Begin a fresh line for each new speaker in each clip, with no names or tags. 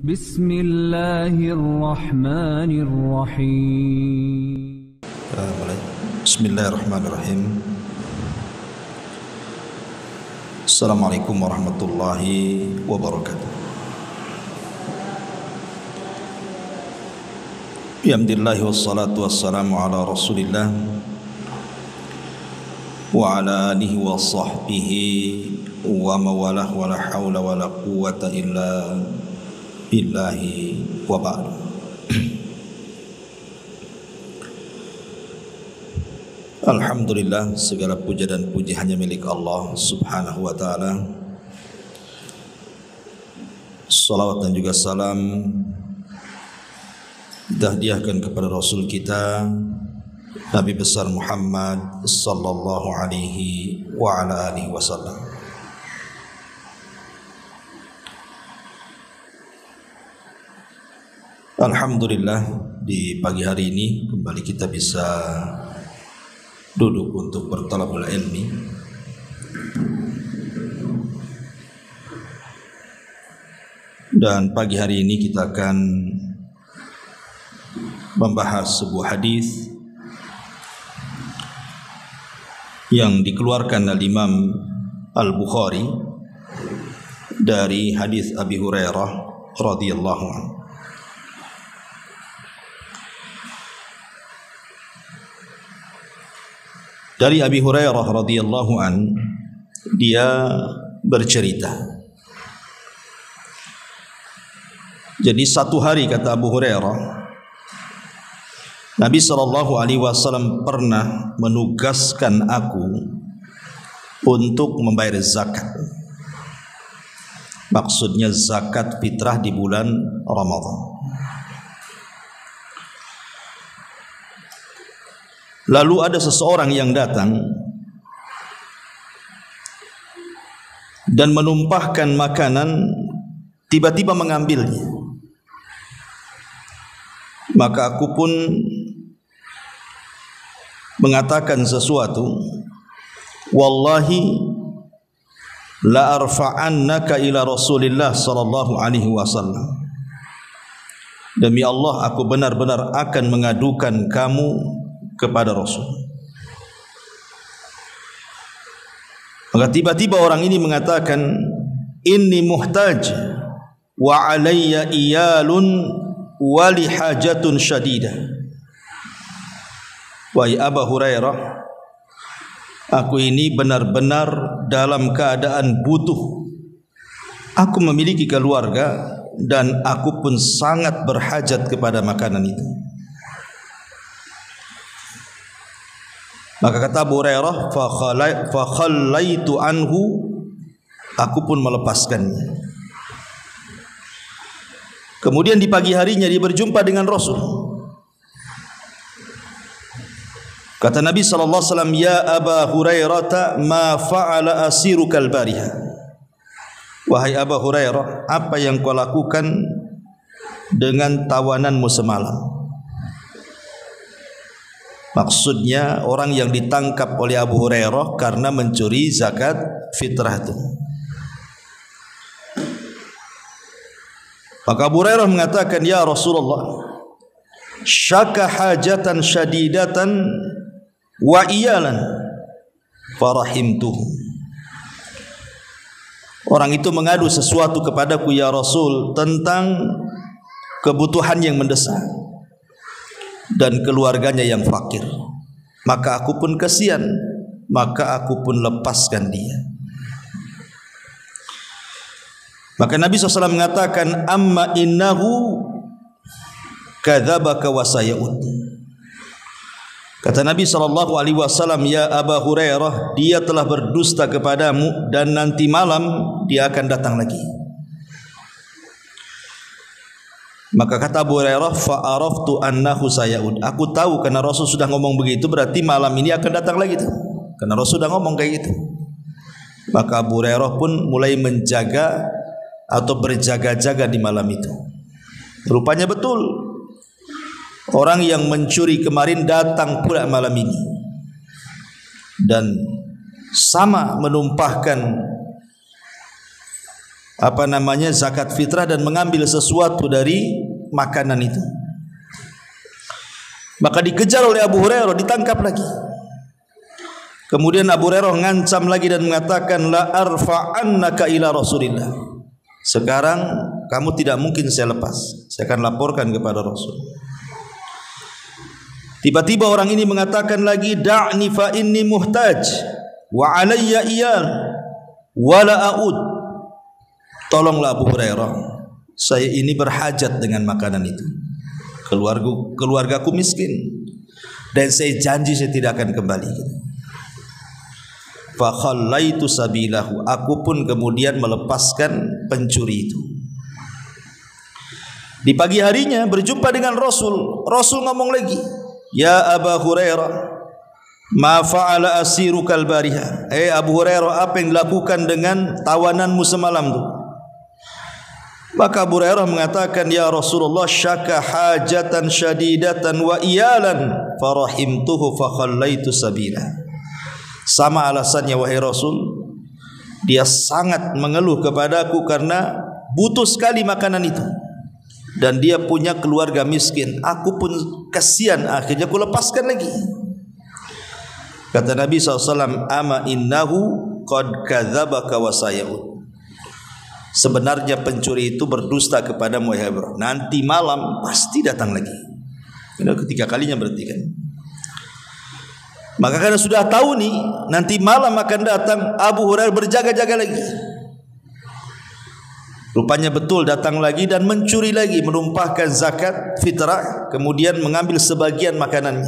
Bismillahirrahmanirrahim.
Bismillahirrahmanirrahim. Assalamualaikum warahmatullahi wabarakatuh. Alhamdulillah wassalatu wassalamu ala Rasulillah wa ala alihi wa sahbihi wa mawalah wa la hawla wa la quwwata illa billahi wa ba'd. Alhamdulillah, segala puja dan puji hanya milik Allah subhanahu wa ta'ala. Salawat dan juga salam dihadiahkan kepada Rasul kita Nabi besar Muhammad sallallahu alaihi wa ala alihi wasallam. Alhamdulillah, di pagi hari ini kembali kita bisa duduk untuk bertalabul ilmi. Dan pagi hari ini kita akan membahas sebuah hadis yang dikeluarkan oleh Imam Al-Bukhari dari hadis Abi Hurairah radhiyallahu anhu. Dari Abi Hurairah radhiyallahu anhu, dia bercerita. Jadi satu hari, kata Abu Hurairah, Nabi SAW pernah menugaskan aku untuk membayar zakat. Maksudnya zakat fitrah di bulan Ramadan. Lalu ada seseorang yang datang dan menumpahkan makanan, tiba-tiba mengambilnya. Maka aku pun mengatakan sesuatu, wallahi la arfa'annaka ila Rasulillah sallallahu alaihi wasallam. Demi Allah, aku benar-benar akan mengadukan kamu kepada Rasul. Maka tiba-tiba orang ini mengatakan, inni muhtaj wa alayya iyalun wali hajatun syadidah. Wahai Abu Hurairah, aku ini benar-benar dalam keadaan butuh. Aku memiliki keluarga dan aku pun sangat berhajat kepada makanan itu. Maka kata Abu Hurairah, fa khallaitu anhu, aku pun melepaskannya. Kemudian di pagi harinya dia berjumpa dengan Rasul. Kata Nabi SAW, ya Aba Hurairah, ma fa'ala asirukal bariha. Wahai Abu Hurairah, apa yang kau lakukan dengan tawananmu semalam? Maksudnya orang yang ditangkap oleh Abu Hurairah karena mencuri zakat fitrah itu. Maka Abu Hurairah mengatakan, ya Rasulullah, syaka hajatan syadidatan wa iyalan farahimtuhu. Orang itu mengadu sesuatu kepadaku, ya Rasul, tentang kebutuhan yang mendesak dan keluarganya yang fakir. Maka aku pun kasihan, maka aku pun lepaskan dia. Maka Nabi SAW mengatakan, amma innahu kadzabaka wa saya'ud. Kata Nabi SAW, ya Abu Hurairah, dia telah berdusta kepadamu dan nanti malam dia akan datang lagi. Maka kata Abu Hurairah, fa'araftu annahu saya'ud. Aku tahu karena Rasul sudah ngomong begitu, berarti malam ini akan datang lagi tuh. Karena Rasul sudah ngomong kayak gitu. Maka Abu Hurairah pun mulai menjaga atau berjaga-jaga di malam itu. Rupanya betul, orang yang mencuri kemarin datang pula malam ini dan sama menumpahkan zakat fitrah dan mengambil sesuatu dari makanan itu. Maka dikejar oleh Abu Hurairah, ditangkap lagi. Kemudian Abu Hurairah ngancam lagi dan mengatakan, la arfa'annaka ila Rasulillah. Sekarang kamu tidak mungkin saya lepas, saya akan laporkan kepada Rasul. Tiba-tiba orang ini mengatakan lagi, da'ni fa inni muhtaj wa alayya iyal wa la a'ud. Tolonglah Abu Hurairah, saya ini berhajat dengan makanan itu. Keluargaku miskin dan saya janji saya tidak akan kembali. Fa khallaitu sabilahu, aku pun kemudian melepaskan pencuri itu. Di pagi harinya berjumpa dengan Rasul. Rasul ngomong lagi, ya Abu Hurairah, ma fa'ala asirukal bariha. Abu Hurairah, apa yang dilakukan dengan tawananmu semalam tu? Maka Abu Hurairah mengatakan, ya Rasulullah, syaka hajatan syadidatan wa iyalan farahimtuhu fa khallaitu sabila. Sama alasannya wahai Rasul, dia sangat mengeluh kepadaku karena butuh sekali makanan itu dan dia punya keluarga miskin. Aku pun kasihan, akhirnya aku lepaskan lagi. Kata Nabi SAW, ama innahu qad kadzabaka wa saya'ud. Sebenarnya pencuri itu berdusta kepadamu wahai Abu Hurairah. Nanti malam pasti datang lagi. Ini ketiga kalinya berarti kan. Maka karena sudah tahu nih nanti malam akan datang, Abu Hurairah berjaga-jaga lagi. Rupanya betul datang lagi dan mencuri lagi, menumpahkan zakat fitrah, kemudian mengambil sebagian makanannya.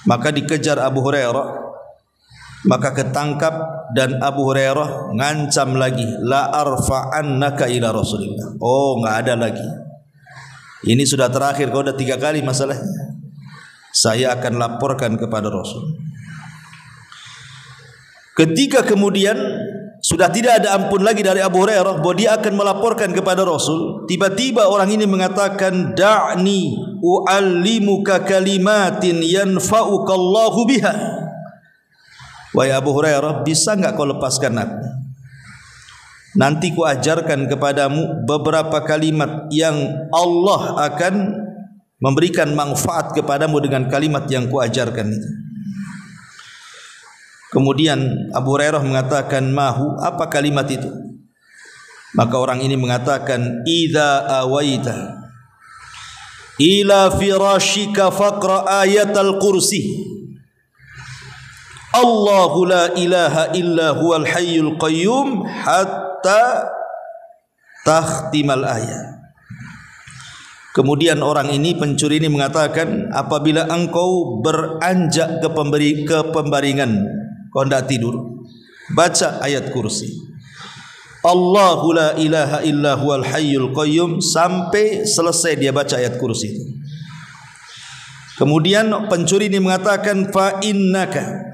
Maka dikejar Abu Hurairah, maka ketangkap dan Abu Hurairah ngancam lagi, la arfa'annaka ila Rasulillah. Oh, enggak ada lagi. Ini sudah terakhir, kau udah 3 kali masalahnya. Saya akan laporkan kepada Rasul. Ketika kemudian sudah tidak ada ampun lagi dari Abu Hurairah bahwa dia akan melaporkan kepada Rasul, tiba-tiba orang ini mengatakan, da'ni u'allimuka kalimatin yanfa'uka Allahu biha. Wahai Abu Hurairah, bisa enggak kau lepaskan aku? Nanti ku ajarkan kepadamu beberapa kalimat yang Allah akan memberikan manfaat kepadamu dengan kalimat yang ku ajarkan itu. Kemudian Abu Hurairah mengatakan, mahu, apa kalimat itu? Maka orang ini mengatakan, idza awaita ila firashika faqra ayatal kursi. Allahu la ilaha illa huwal hayyul qayyum hatta takhtimal ayat. Kemudian orang ini, pencuri ini mengatakan, apabila engkau beranjak ke pembaringan, kau hendak tidur, baca ayat kursi. Allahu la ilaha illa huwal hayyul qayyum sampai selesai dia baca ayat kursi itu. Kemudian pencuri ini mengatakan, fa innaka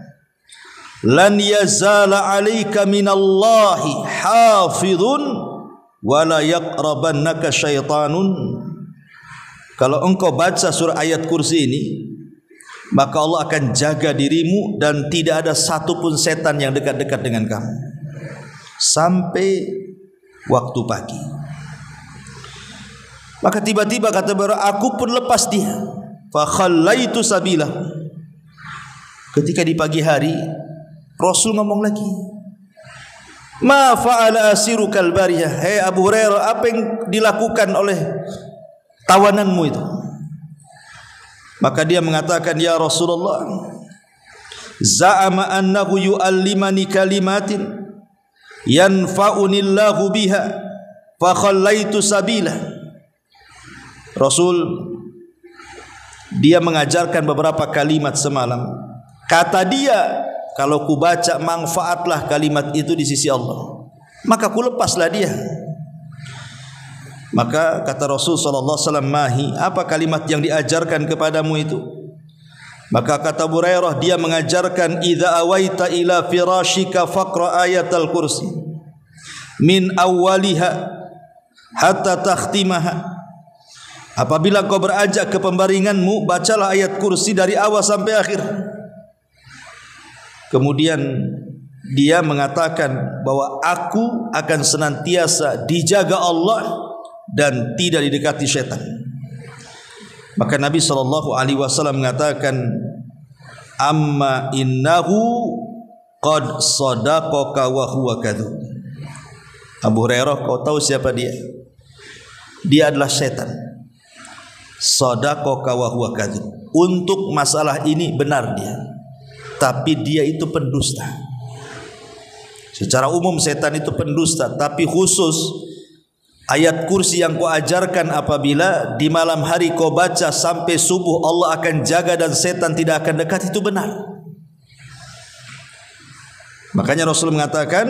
lan yazala 'alaika minallahi hafizun wa la yaqrabannaka syaitanun. Kalau engkau baca surah ayat kursi ini, maka Allah akan jaga dirimu dan tidak ada satupun setan yang dekat-dekat dengan kamu sampai waktu pagi. Maka tiba-tiba kata Bara, aku pun lepas dia. Fa khallaitu sabilah. Ketika di pagi hari, Rasul ngomong lagi, ma fa'ala asirukal bariyah. Hei Abu Hurairah, apa yang dilakukan oleh tawananmu itu? Maka dia mengatakan, ya Rasulullah, za'ama annahu yu'allimani kalimatin yanfa'unillahu biha fa khallaitu sabila. Rasul, dia mengajarkan beberapa kalimat semalam. Kata dia, kalau ku baca manfaatlah kalimat itu di sisi Allah, maka ku lepaslah dia. Maka kata Rasul sallallahu alaihi wasallam, mahi, apa kalimat yang diajarkan kepadamu itu? Maka kata Abu Hurairah, dia mengajarkan, idza awaita ila firashika faqra ayatal kursi min awwaliha hatta takhtimaha. Apabila kau beranjak ke pembaringanmu, bacalah ayat kursi dari awal sampai akhir. Kemudian dia mengatakan bahwa aku akan senantiasa dijaga Allah dan tidak didekati syaitan. Maka Nabi SAW mengatakan, amma innahu qad sadaqaka wa huwa kadzub. Abu Hurairah, kau tahu siapa dia? Dia adalah setan. Sadaqaka wa huwa kadzub. Untuk masalah ini benar dia, tapi dia itu pendusta. Secara umum setan itu pendusta, tapi khusus ayat kursi yang kau ajarkan, apabila di malam hari kau baca sampai subuh Allah akan jaga dan setan tidak akan dekat, itu benar. Makanya Rasul mengatakan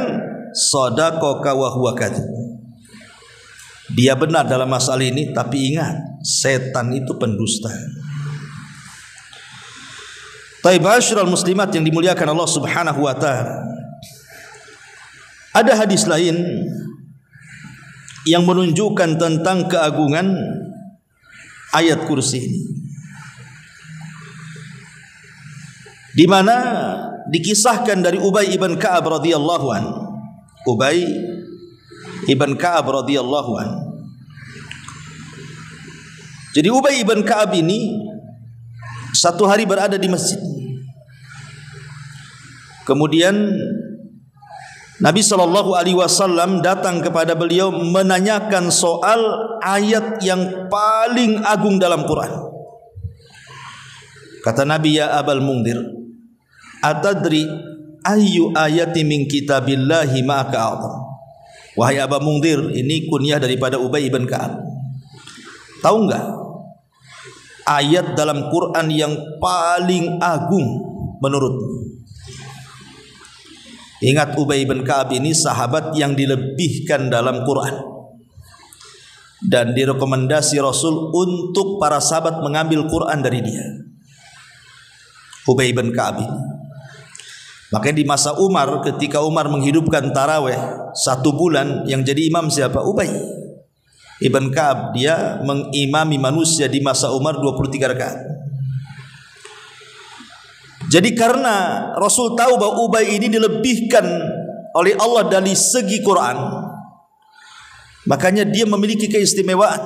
sadaqaka wa huwa kadzub. Dia benar dalam masalah ini, tapi ingat, setan itu pendusta. Taib asyiral muslimat yang dimuliakan Allah Subhanahu wa taala. Ada hadis lain yang menunjukkan tentang keagungan ayat kursi ini, di mana dikisahkan dari Ubay ibn Ka'ab radhiyallahu an. Ubay ibn Ka'ab radhiyallahu an. Jadi Ubay ibn Ka'ab ini satu hari berada di masjid. Kemudian Nabi SAW datang kepada beliau menanyakan soal ayat yang paling agung dalam Quran. Kata Nabi, ya Abal Mungdir, atadri ayyu ayati min kitabillahi ma'aka a'zam. Wahai Aba Mungdir, ini kunyah daripada Ubay ibn Ka'ab. Tahu enggak ayat dalam Quran yang paling agung menurutmu? Ingat, Ubay bin Ka'ab ini sahabat yang dilebihkan dalam Quran, dan direkomendasi Rasul untuk para sahabat mengambil Quran dari dia. Ubay bin Ka'ab ini, makanya di masa Umar, ketika Umar menghidupkan taraweh 1 bulan, yang jadi imam siapa? Ubay ibn Ka'ab. Dia mengimami manusia di masa Umar 23 rakaat. Jadi karena Rasul tahu bahwa Ubay ini dilebihkan oleh Allah dari segi Quran, makanya dia memiliki keistimewaan,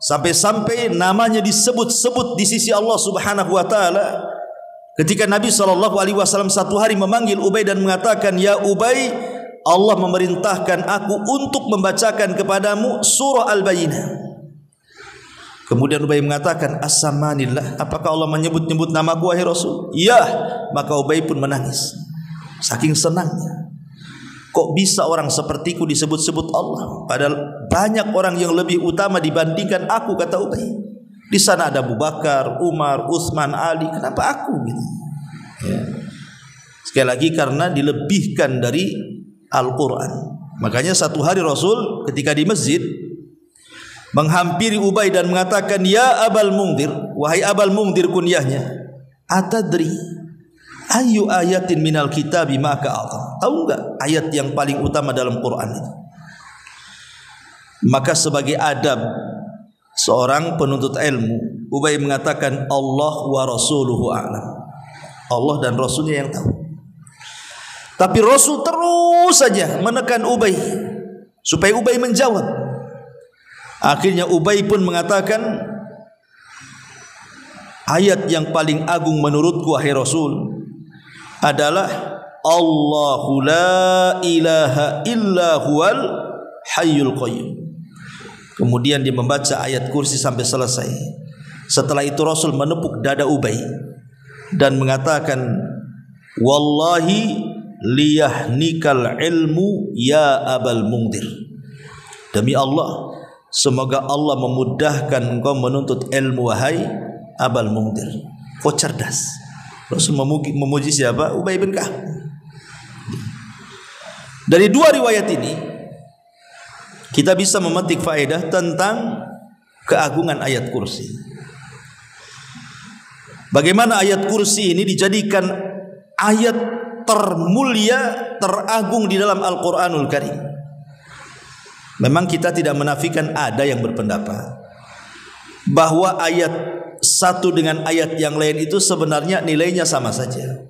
sampai-sampai namanya disebut-sebut di sisi Allah Subhanahu wa taala. Ketika Nabi SAW satu hari memanggil Ubay dan mengatakan, ya Ubay, Allah memerintahkan aku untuk membacakan kepadamu surah Al-Bayyinah. Kemudian Ubay mengatakan, as-samanillah, apakah Allah menyebut-nyebut namaku wahai Rasul? Ya. Maka Ubay pun menangis, saking senangnya. Kok bisa orang sepertiku disebut-sebut Allah, padahal banyak orang yang lebih utama dibandingkan aku, kata Ubay. Di sana ada Abu Bakar, Umar, Utsman, Ali, kenapa aku gitu? Ya. Sekali lagi, karena dilebihkan dari Al-Quran. Makanya satu hari Rasul ketika di masjid menghampiri Ubay dan mengatakan, ya Abal Mungdir, wahai Abal Mungdir kunyahnya, atadri ayyu ayatin minal kitabi maka a'zam. Tahu enggak ayat yang paling utama dalam Quran itu? Maka sebagai adab seorang penuntut ilmu, Ubay mengatakan, Allah wa rasuluhu a'lam. Allah dan Rasulnya yang tahu. Tapi Rasul terus saja menekan Ubay supaya Ubay menjawab. Akhirnya Ubay pun mengatakan, ayat yang paling agung menurutku wahai Rasul adalah Allahu la ilaha illa huwal hayyul qayyum. Kemudian dia membaca ayat kursi sampai selesai. Setelah itu Rasul menepuk dada Ubay dan mengatakan, wallahi liyahnikal ilmu ya Abal Mungdir. Demi Allah, semoga Allah memudahkan engkau menuntut ilmu wahai Abal Mungdir. Kau cerdas. Rasul memuji siapa? Ubay bin Ka'ab. Dari dua riwayat ini kita bisa memetik faedah tentang keagungan ayat kursi. Bagaimana ayat kursi ini dijadikan ayat termulia, teragung di dalam Al-Quranul Karim. Memang kita tidak menafikan ada yang berpendapat bahwa ayat satu dengan ayat yang lain itu sebenarnya nilainya sama saja.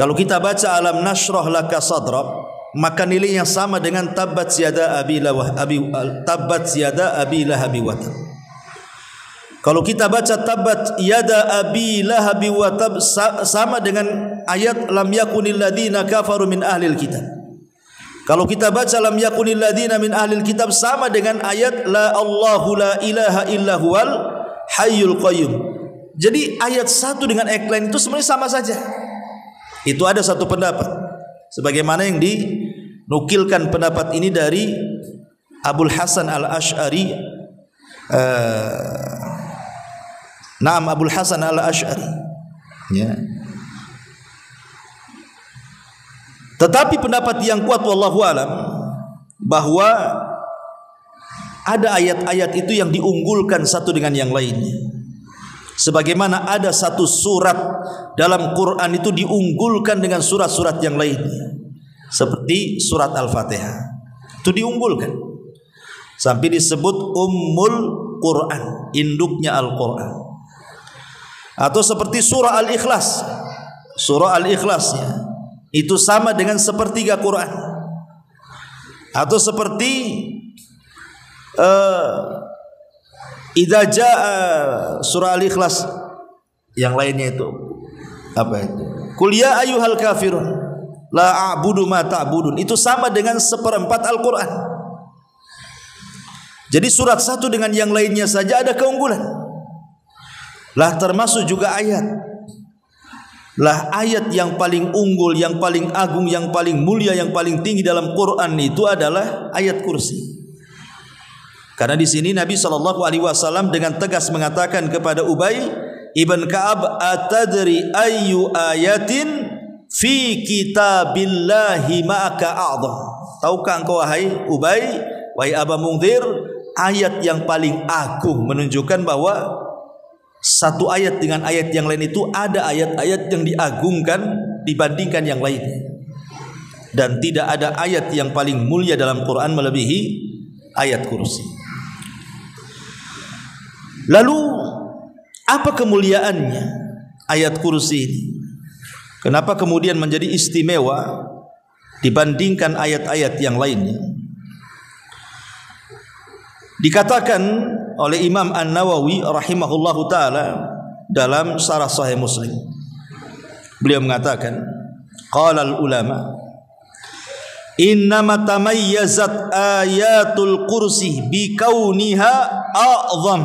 Kalau kita baca alam nashrah laka sadrak, maka nilainya sama dengan tabbat yada abi lahab wa tab. Kalau kita baca tabbat yada abi lahab wa tab, sama dengan ayat lam yakunil ladina kafaru min ahlil kitab. Kalau kita baca lam yakunil ladina min ahlil kitab, sama dengan ayat la Allahu la ilaha illa huwal hayyul qayyum. Jadi ayat satu dengan ayat lain itu sebenarnya sama saja. Itu ada satu pendapat, sebagaimana yang dinukilkan pendapat ini dari Abul Hasan al-Ash'ari. Naam, Abul Hasan al-Ash'ari, ya. Tetapi pendapat yang kuat wallahu alam bahwa ada ayat-ayat itu yang diunggulkan satu dengan yang lainnya. Sebagaimana ada satu surat dalam Quran itu diunggulkan dengan surat-surat yang lainnya, seperti surat Al-Fatihah itu diunggulkan sampai disebut Ummul Quran, induknya Al-Quran. Atau seperti surah Al-Ikhlas, surah Al-Ikhlas ya, itu sama dengan sepertiga Quran. Atau seperti idza jaa surah Al-Ikhlas yang lainnya itu apa itu? Qul ya ayyuhal kafirun la a'budu ma ta'budun, itu sama dengan seperempat Al-Quran. Jadi surat satu dengan yang lainnya saja ada keunggulan. Lah termasuk juga ayat. Lah ayat yang paling unggul, yang paling agung, yang paling mulia, yang paling tinggi dalam Quran itu adalah ayat kursi. Karena di sini Nabi SAW dengan tegas mengatakan kepada Ubay ibn Ka'ab, atadri ayyu ayatin fi kitabillahi ma'aka a'dham. Tahukah engkau wahai Ubay, wahai Aba Mungdhir, ayat yang paling agung, menunjukkan bahwa satu ayat dengan ayat yang lain itu ada ayat-ayat yang diagungkan dibandingkan yang lain. Dan tidak ada ayat yang paling mulia dalam Quran melebihi ayat kursi. Lalu apa kemuliaannya ayat kursi ini? Kenapa kemudian menjadi istimewa dibandingkan ayat-ayat yang lainnya? Dikatakan oleh Imam An-Nawawi rahimahullahu taala dalam Syarah Sahih Muslim. Beliau mengatakan, qala al-ulama innama tamayyazat ayatul kursi bi kauniha a'zam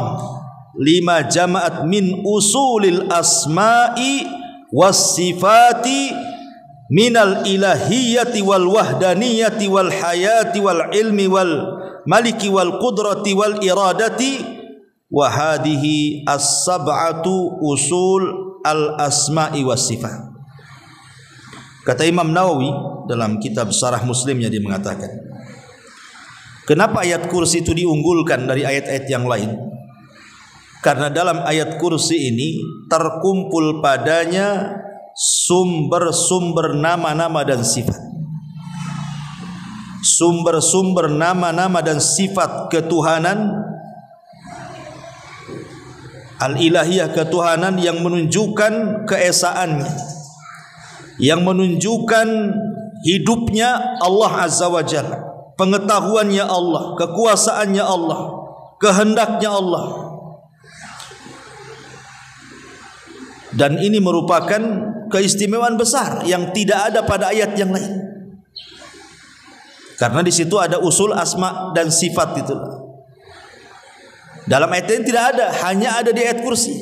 lima jama'at min usulil asma'i was sifati minal ilahiyyati wal wahdaniyati wal hayati wal ilmi wal maliki wal qudrati wal iradati wa hadhihi as-sab'atu usul al-asma'i was sifat. Kata Imam Nawawi dalam kitab Syarah Muslimnya, dia mengatakan, kenapa ayat kursi itu diunggulkan dari ayat-ayat yang lain? Karena dalam ayat kursi ini terkumpul padanya sumber-sumber nama-nama dan sifat. Sumber-sumber nama-nama dan sifat ketuhanan, al-ilahiyah, ketuhanan yang menunjukkan keesaannya, yang menunjukkan hidupnya Allah Azza wa Jalla, pengetahuannya Allah, kekuasaannya Allah, kehendaknya Allah. Dan ini merupakan keistimewaan besar yang tidak ada pada ayat yang lain. Karena di situ ada usul asma dan sifat itu. Dalam ayat ini tidak ada, hanya ada di ayat kursi.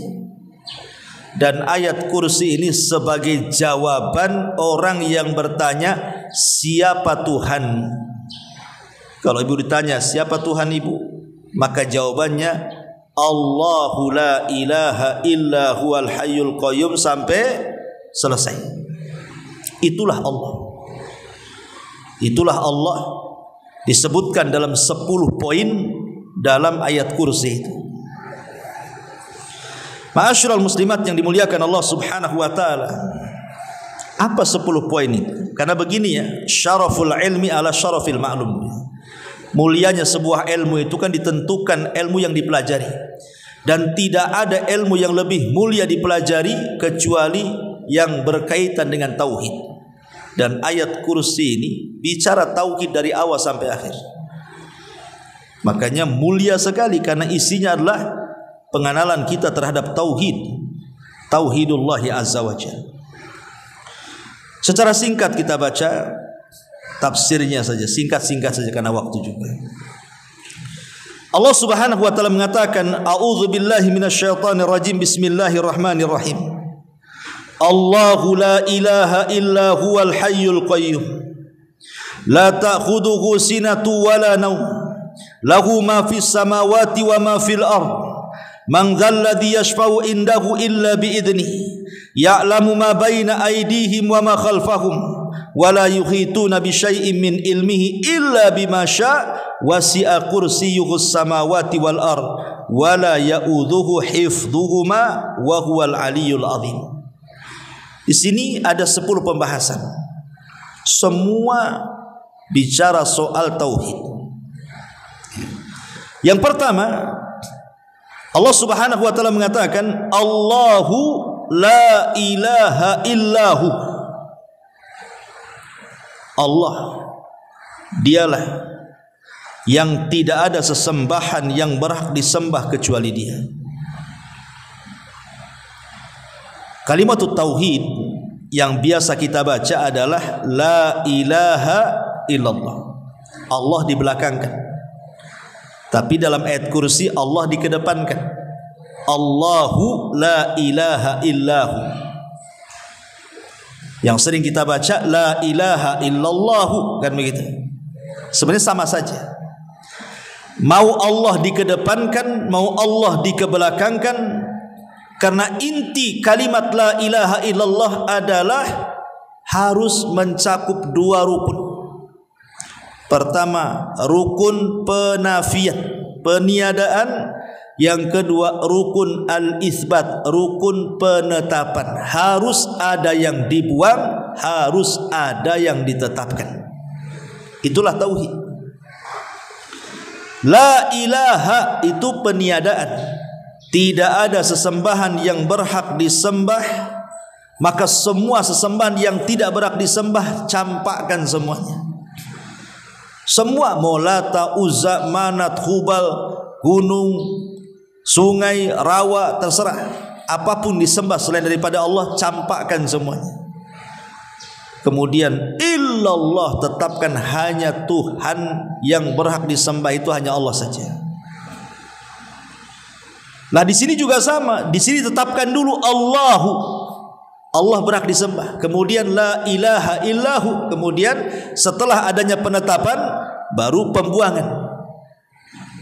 Dan ayat kursi ini sebagai jawaban orang yang bertanya siapa Tuhan. Kalau ibu ditanya siapa Tuhan ibu, maka jawabannya Allahu la ilaha illa huwal hayyul qayyum sampai selesai. Itulah Allah. Itulah Allah disebutkan dalam 10 poin dalam ayat kursi itu. Ma'asyiral muslimat yang dimuliakan Allah Subhanahu wa taala. Apa 10 poin itu? Karena begini ya, syaraful ilmi ala syarafil ma'lum. Mulianya sebuah ilmu itu kan ditentukan ilmu yang dipelajari. Dan tidak ada ilmu yang lebih mulia dipelajari kecuali yang berkaitan dengan tauhid. Dan ayat kursi ini bicara tauhid dari awal sampai akhir. Makanya mulia sekali karena isinya adalah pengenalan kita terhadap tauhid, tauhidullah azza wa jalla. Secara singkat kita baca tafsirnya saja, singkat-singkat saja karena waktu juga. Allah Subhanahu wa taala mengatakan, a'udzu billahi minasyaitonir rajim, bismillahirrahmanirrahim. Allahu la ilaha illa huwal hayyul qayyum. La ta'khudhuhu sinatun wa la nawm. Lahu ma fis samawati wa ma fil ard. Man dhal ladzi yashfa'u indahu illa bi idnihi. Ya'lamu ma baina aydihim wa ma khalfahum. Wala yuhituna bi syai'in min ilmihi illa bima syaa' wasi'a kursiyyuhus samawati wal ard wala ya'udzuhu hifdzuhuma wa huwal aliyyul azim. Di sini ada 10 pembahasan. Semua bicara soal tauhid. Yang pertama, Allah Subhanahu wa taala mengatakan, Allahu la ilaha illahu. Allah, dialah yang tidak ada sesembahan yang berhak disembah kecuali Dia. Kalimat tauhid yang biasa kita baca adalah la ilaha illallah. Allah dibelakangkan. Tapi dalam ayat kursi Allah dikedepankan. Allahu la ilaha illahu. Yang sering kita baca la ilaha illallahu, kan begitu. Sebenarnya sama saja. Mau Allah dikedepankan, mau Allah dikebelakangkan, karena inti kalimat la ilaha illallah adalah harus mencakup 2 rukun. Pertama, rukun penafian, peniadaan. Yang kedua, rukun al-isbat, rukun penetapan. Harus ada yang dibuang, harus ada yang ditetapkan. Itulah tauhid. La ilaha itu peniadaan. Tidak ada sesembahan yang berhak disembah, maka semua sesembahan yang tidak berhak disembah campakkan semuanya. Semua, Molata, Uzza, Manat, Hubal, gunung, sungai, rawa, terserah. Apapun disembah selain daripada Allah, campakkan semuanya. Kemudian illallah, tetapkan hanya Tuhan yang berhak disembah, itu hanya Allah saja. Nah, di sini juga sama. Di sini tetapkan dulu Allahu, Allah berhak disembah. Kemudian la ilaha illahu. Kemudian setelah adanya penetapan baru pembuangan.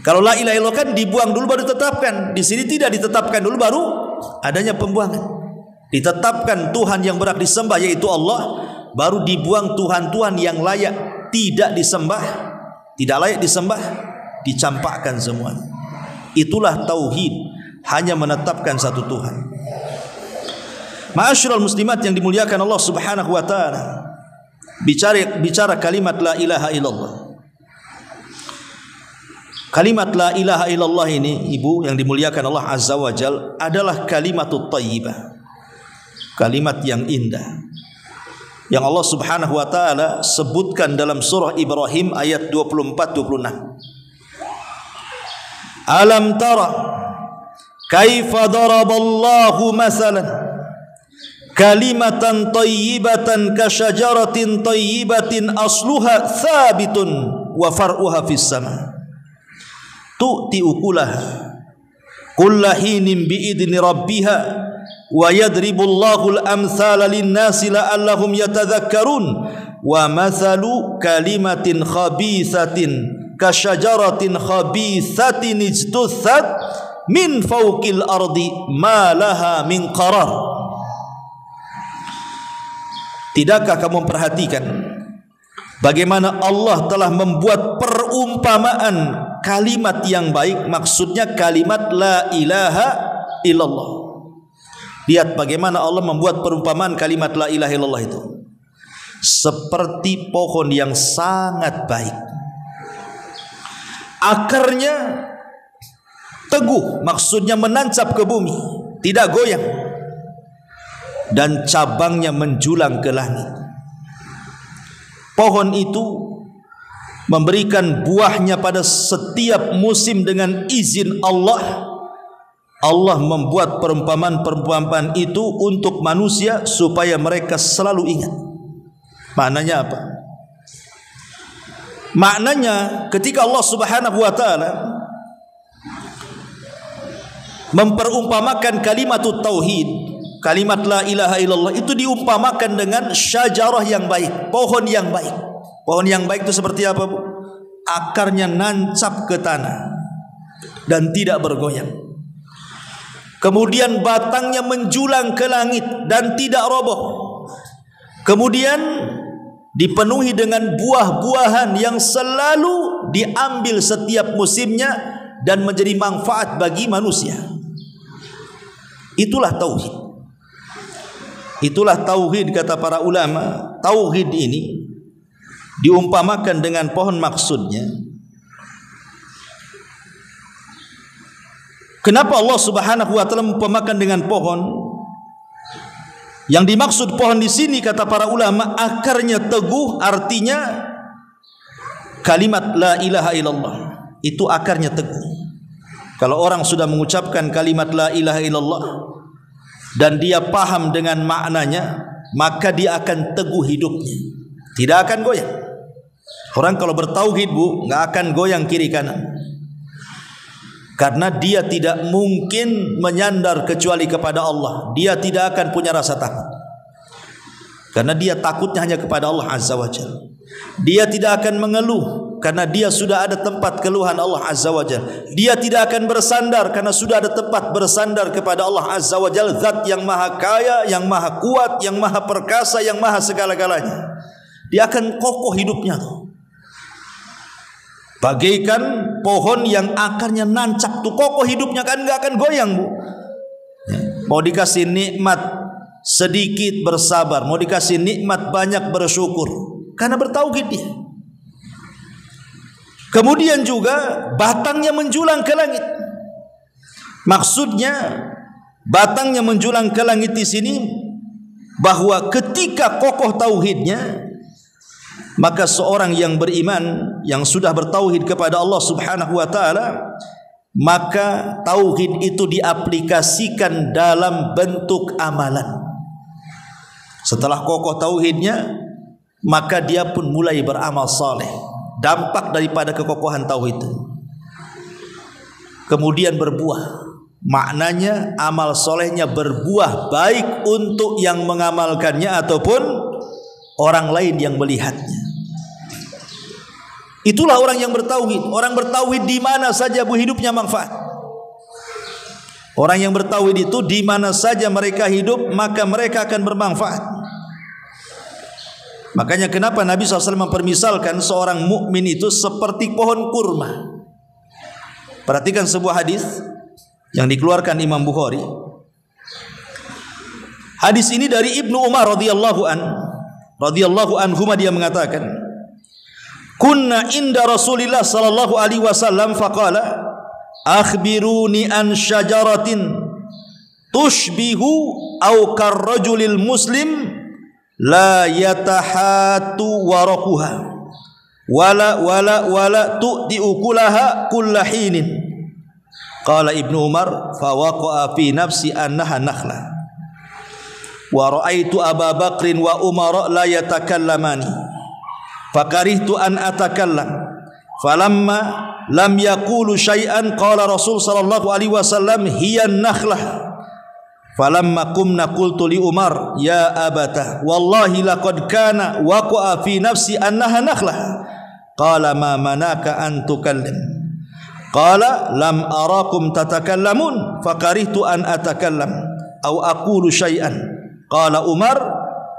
Kalau la ilaha illallah kan dibuang dulu baru ditetapkan. Di sini tidak ditetapkan dulu baru adanya pembuangan. Ditetapkan Tuhan yang berhak disembah yaitu Allah, baru dibuang Tuhan-Tuhan yang layak tidak disembah, tidak layak disembah, dicampakkan semuanya. Itulah tauhid, hanya menetapkan satu Tuhan. Ma'asyiral muslimat yang dimuliakan Allah Subhanahu wa taala, bicara kalimat la ilaha illallah. Kalimat la ilaha illallah ini, ibu yang dimuliakan Allah Azza wa Jal, adalah kalimatut thayyibah, kalimat yang indah, yang Allah Subhanahu wa taala sebutkan dalam surah Ibrahim ayat 24-26. Alam tara kaifa daraballahu masalan kalimatan thayyibatan kasyajaratin thayyibatin asluha thabitun wa far'uha fis sama. Tu'ti ukulaha kullahinin bi'idni rabbiha wa yadribullahu al-amthala lin-nasi la'allahum yatadhakkarun wa mathalu kalimatin khabithatin kasyajaratin khabithatin ijtuthat min fawqil ardi ma laha min qarar. Tidakkah kamu perhatikan bagaimana Allah telah membuat perumpamaan kalimat yang baik, maksudnya kalimat la ilaha illallah. Lihat bagaimana Allah membuat perumpamaan kalimat la ilaha illallah itu. Seperti pohon yang sangat baik. Akarnya teguh, maksudnya menancap ke bumi, tidak goyang. dan cabangnya menjulang ke langit. Pohon itu memberikan buahnya pada setiap musim dengan izin Allah. Allah membuat perumpamaan-perumpamaan itu untuk manusia supaya mereka selalu ingat. Maknanya apa? Maknanya ketika Allah Subhanahu wa taala memperumpamakan kalimat tauhid, kalimat la ilaha illallah, itu diumpamakan dengan syajarah yang baik, pohon yang baik. Pohon yang baik itu seperti apa, Bu? Akarnya nancap ke tanah dan tidak bergoyang. Kemudian batangnya menjulang ke langit dan tidak roboh. Kemudian dipenuhi dengan buah-buahan yang selalu diambil setiap musimnya dan menjadi manfaat bagi manusia. Itulah tauhid. Itulah tauhid kata para ulama. Tauhid ini diumpamakan dengan pohon, maksudnya kenapa Allah Subhanahu wa taala mengumpamakan dengan pohon? Yang dimaksud pohon di sini kata para ulama, akarnya teguh, artinya kalimat la ilaha illallah itu akarnya teguh. Kalau orang sudah mengucapkan kalimat la ilaha illallah dan dia paham dengan maknanya, maka dia akan teguh hidupnya, tidak akan goyang. Orang kalau bertauhid, Bu, nggak akan goyang kiri kanan, karena dia tidak mungkin menyandar kecuali kepada Allah. Dia tidak akan punya rasa takut, karena dia takutnya hanya kepada Allah Azza wa Jalla. Dia tidak akan mengeluh, karena dia sudah ada tempat keluhan Allah Azza wa Jalla. Dia tidak akan bersandar, karena sudah ada tempat bersandar kepada Allah Azza wa Jalla, zat yang maha kaya, yang maha kuat, yang maha perkasa, yang maha segala-galanya. Dia akan kokoh hidupnya tuh, bagaikan pohon yang akarnya nancap tuh, kokoh hidupnya, kan nggak akan goyang, Bu. Mau dikasih nikmat sedikit bersabar, mau dikasih nikmat banyak bersyukur, karena bertauhid dia. Kemudian juga batangnya menjulang ke langit. Maksudnya batangnya menjulang ke langit di sini bahwa ketika kokoh tauhidnya, maka seorang yang beriman, yang sudah bertauhid kepada Allah Subhanahu wa taala, maka tauhid itu diaplikasikan dalam bentuk amalan. Setelah kokoh tauhidnya, maka dia pun mulai beramal saleh, dampak daripada kekokohan tauhid itu. Kemudian berbuah. Maknanya amal solehnya berbuah baik untuk yang mengamalkannya ataupun orang lain yang melihatnya. Itulah orang yang bertauhid. Orang bertauhid di mana saja, Bu, hidupnya manfaat. Orang yang bertauhid itu di mana saja mereka hidup, maka mereka akan bermanfaat. Makanya kenapa Nabi SAW mempermisalkan seorang mukmin itu seperti pohon kurma. Perhatikan sebuah hadis yang dikeluarkan Imam Bukhari. Hadis ini dari Ibnu Umar radhiyallahu anhuma, dia mengatakan, kunna inda Rasulillah sallallahu alaihi wasallam faqala akhbiruni an syajaratin tushbihu aw karrajulil muslim la yatahatu waraquha wala tu'ti ukulaha kullahinin. Qala Ibnu Umar fawaqa'a fi nafsi annaha nakhla wa ra'aitu Aba Bakrin wa Umar la yatakallamani fakarihtu an atakallam falamma lam yaqulu syai'an qala Rasul sallallahu alaihi wasallam hiya nakhlah falamma qumna qultu li Umar ya abata wallahi laqad kana waqa'a fi nafsi annaha nakhlah qala ma manaka an tukallim qala lam arakum tatakallamun fakarihtu an atakallam aw aqulu syai'an qala Umar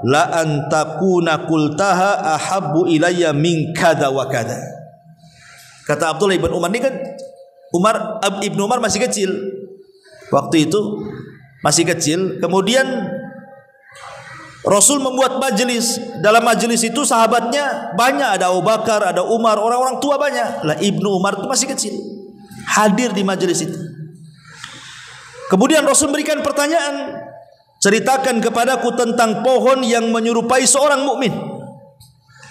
la an takuna qultaha ahabbu ilayya min kada wa kada. Kata Abdullah ibn Umar, ini kan Ibnu Umar masih kecil waktu itu, masih kecil. Kemudian Rasul membuat majelis. Dalam majelis itu sahabatnya banyak, ada Abu Bakar, ada Umar, orang-orang tua banyak. Lah Ibnu Umar itu masih kecil, hadir di majelis itu. Kemudian Rasul memberikan pertanyaan, ceritakan kepadaku tentang pohon yang menyerupai seorang mukmin.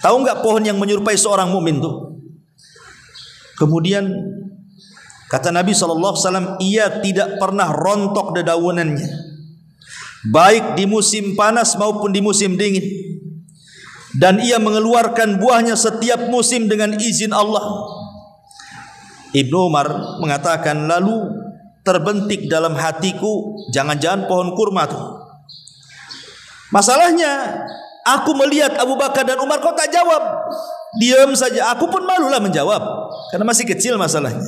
Tahu enggak pohon yang menyerupai seorang mukmin itu? Kemudian kata Nabi SAW, ia tidak pernah rontok dedaunannya, baik di musim panas maupun di musim dingin, dan ia mengeluarkan buahnya setiap musim dengan izin Allah. Ibnu Umar mengatakan, lalu terbentik dalam hatiku, jangan-jangan pohon kurma itu. Masalahnya, aku melihat Abu Bakar dan Umar kok tak jawab, diam saja. Aku pun malulah menjawab karena masih kecil masalahnya.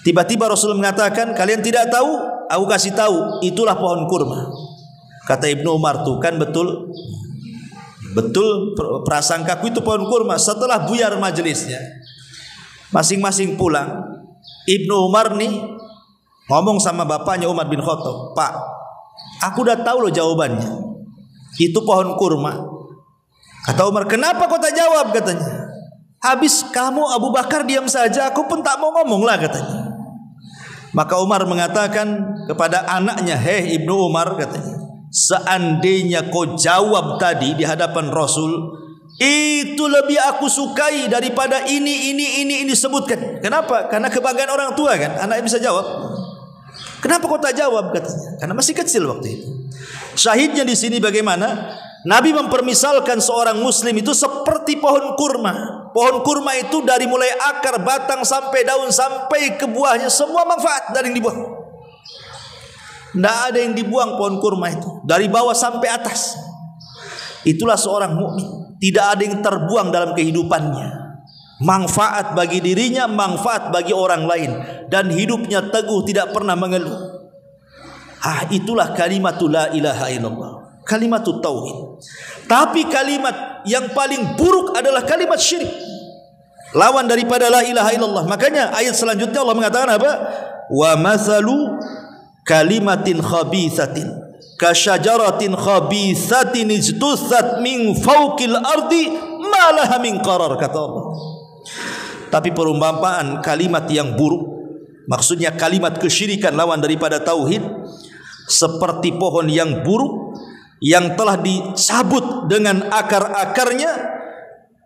Tiba-tiba Rasul mengatakan, kalian tidak tahu? Aku kasih tahu, itulah pohon kurma. Kata Ibnu Umar, tuh kan betul prasangkaku itu pohon kurma. Setelah buyar majelisnya, masing-masing pulang, Ibnu Umar nih ngomong sama bapaknya Umar bin Khattab, Pak, aku udah tahu loh jawabannya, itu pohon kurma. Kata Umar, kenapa kau tak jawab? Katanya, habis kamu Abu Bakar diam saja, aku pun tak mau ngomong lah, katanya. Maka Umar mengatakan kepada anaknya, hei Ibnu Umar, katanya, seandainya kau jawab tadi di hadapan Rasul, itu lebih aku sukai daripada ini sebutkan. Kenapa? Karena kebanggaan orang tua kan, anaknya bisa jawab. Kenapa kau tak jawab? Katanya, karena masih kecil waktu itu. Syahidnya di sini bagaimana? Nabi mempermisalkan seorang muslim itu seperti pohon kurma. Pohon kurma itu dari mulai akar, batang sampai daun sampai ke buahnya, semua manfaat dari yang dibuang. Tidak ada yang dibuang pohon kurma itu, dari bawah sampai atas. Itulah seorang mukmin. Tidak ada yang terbuang dalam kehidupannya. Manfaat bagi dirinya, manfaat bagi orang lain, dan hidupnya teguh, tidak pernah mengeluh. Itulah kalimatul la ilaha illallah, kalimatul tauhid. Tapi kalimat yang paling buruk adalah kalimat syirik, lawan daripada la ilaha illallah. Makanya ayat selanjutnya Allah mengatakan apa? Wa mathalu kalimatin khabithatin kasyajaratin khabithatin ijtutsat min fawqil ardi ma laha min qarar, kata Allah. Tapi perumpamaan kalimat yang buruk, maksudnya kalimat kesyirikan lawan daripada tauhid, seperti pohon yang buruk yang telah dicabut dengan akar-akarnya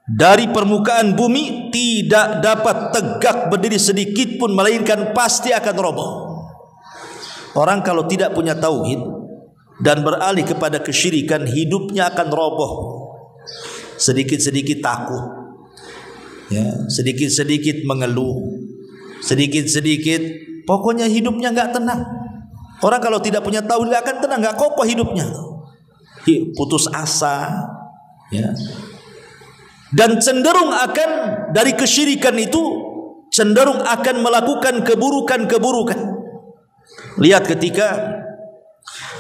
dari permukaan bumi, tidak dapat tegak berdiri sedikit pun, melainkan pasti akan roboh. Orang kalau tidak punya tauhid dan beralih kepada kesyirikan, hidupnya akan roboh. Sedikit-sedikit takut, ya, sedikit-sedikit mengeluh, sedikit-sedikit pokoknya hidupnya nggak tenang. Orang kalau tidak punya tauhid nggak akan tenang, nggak kokoh hidupnya, putus asa, ya. Dan cenderung akan dari kesyirikan itu, cenderung akan melakukan keburukan-keburukan. Lihat ketika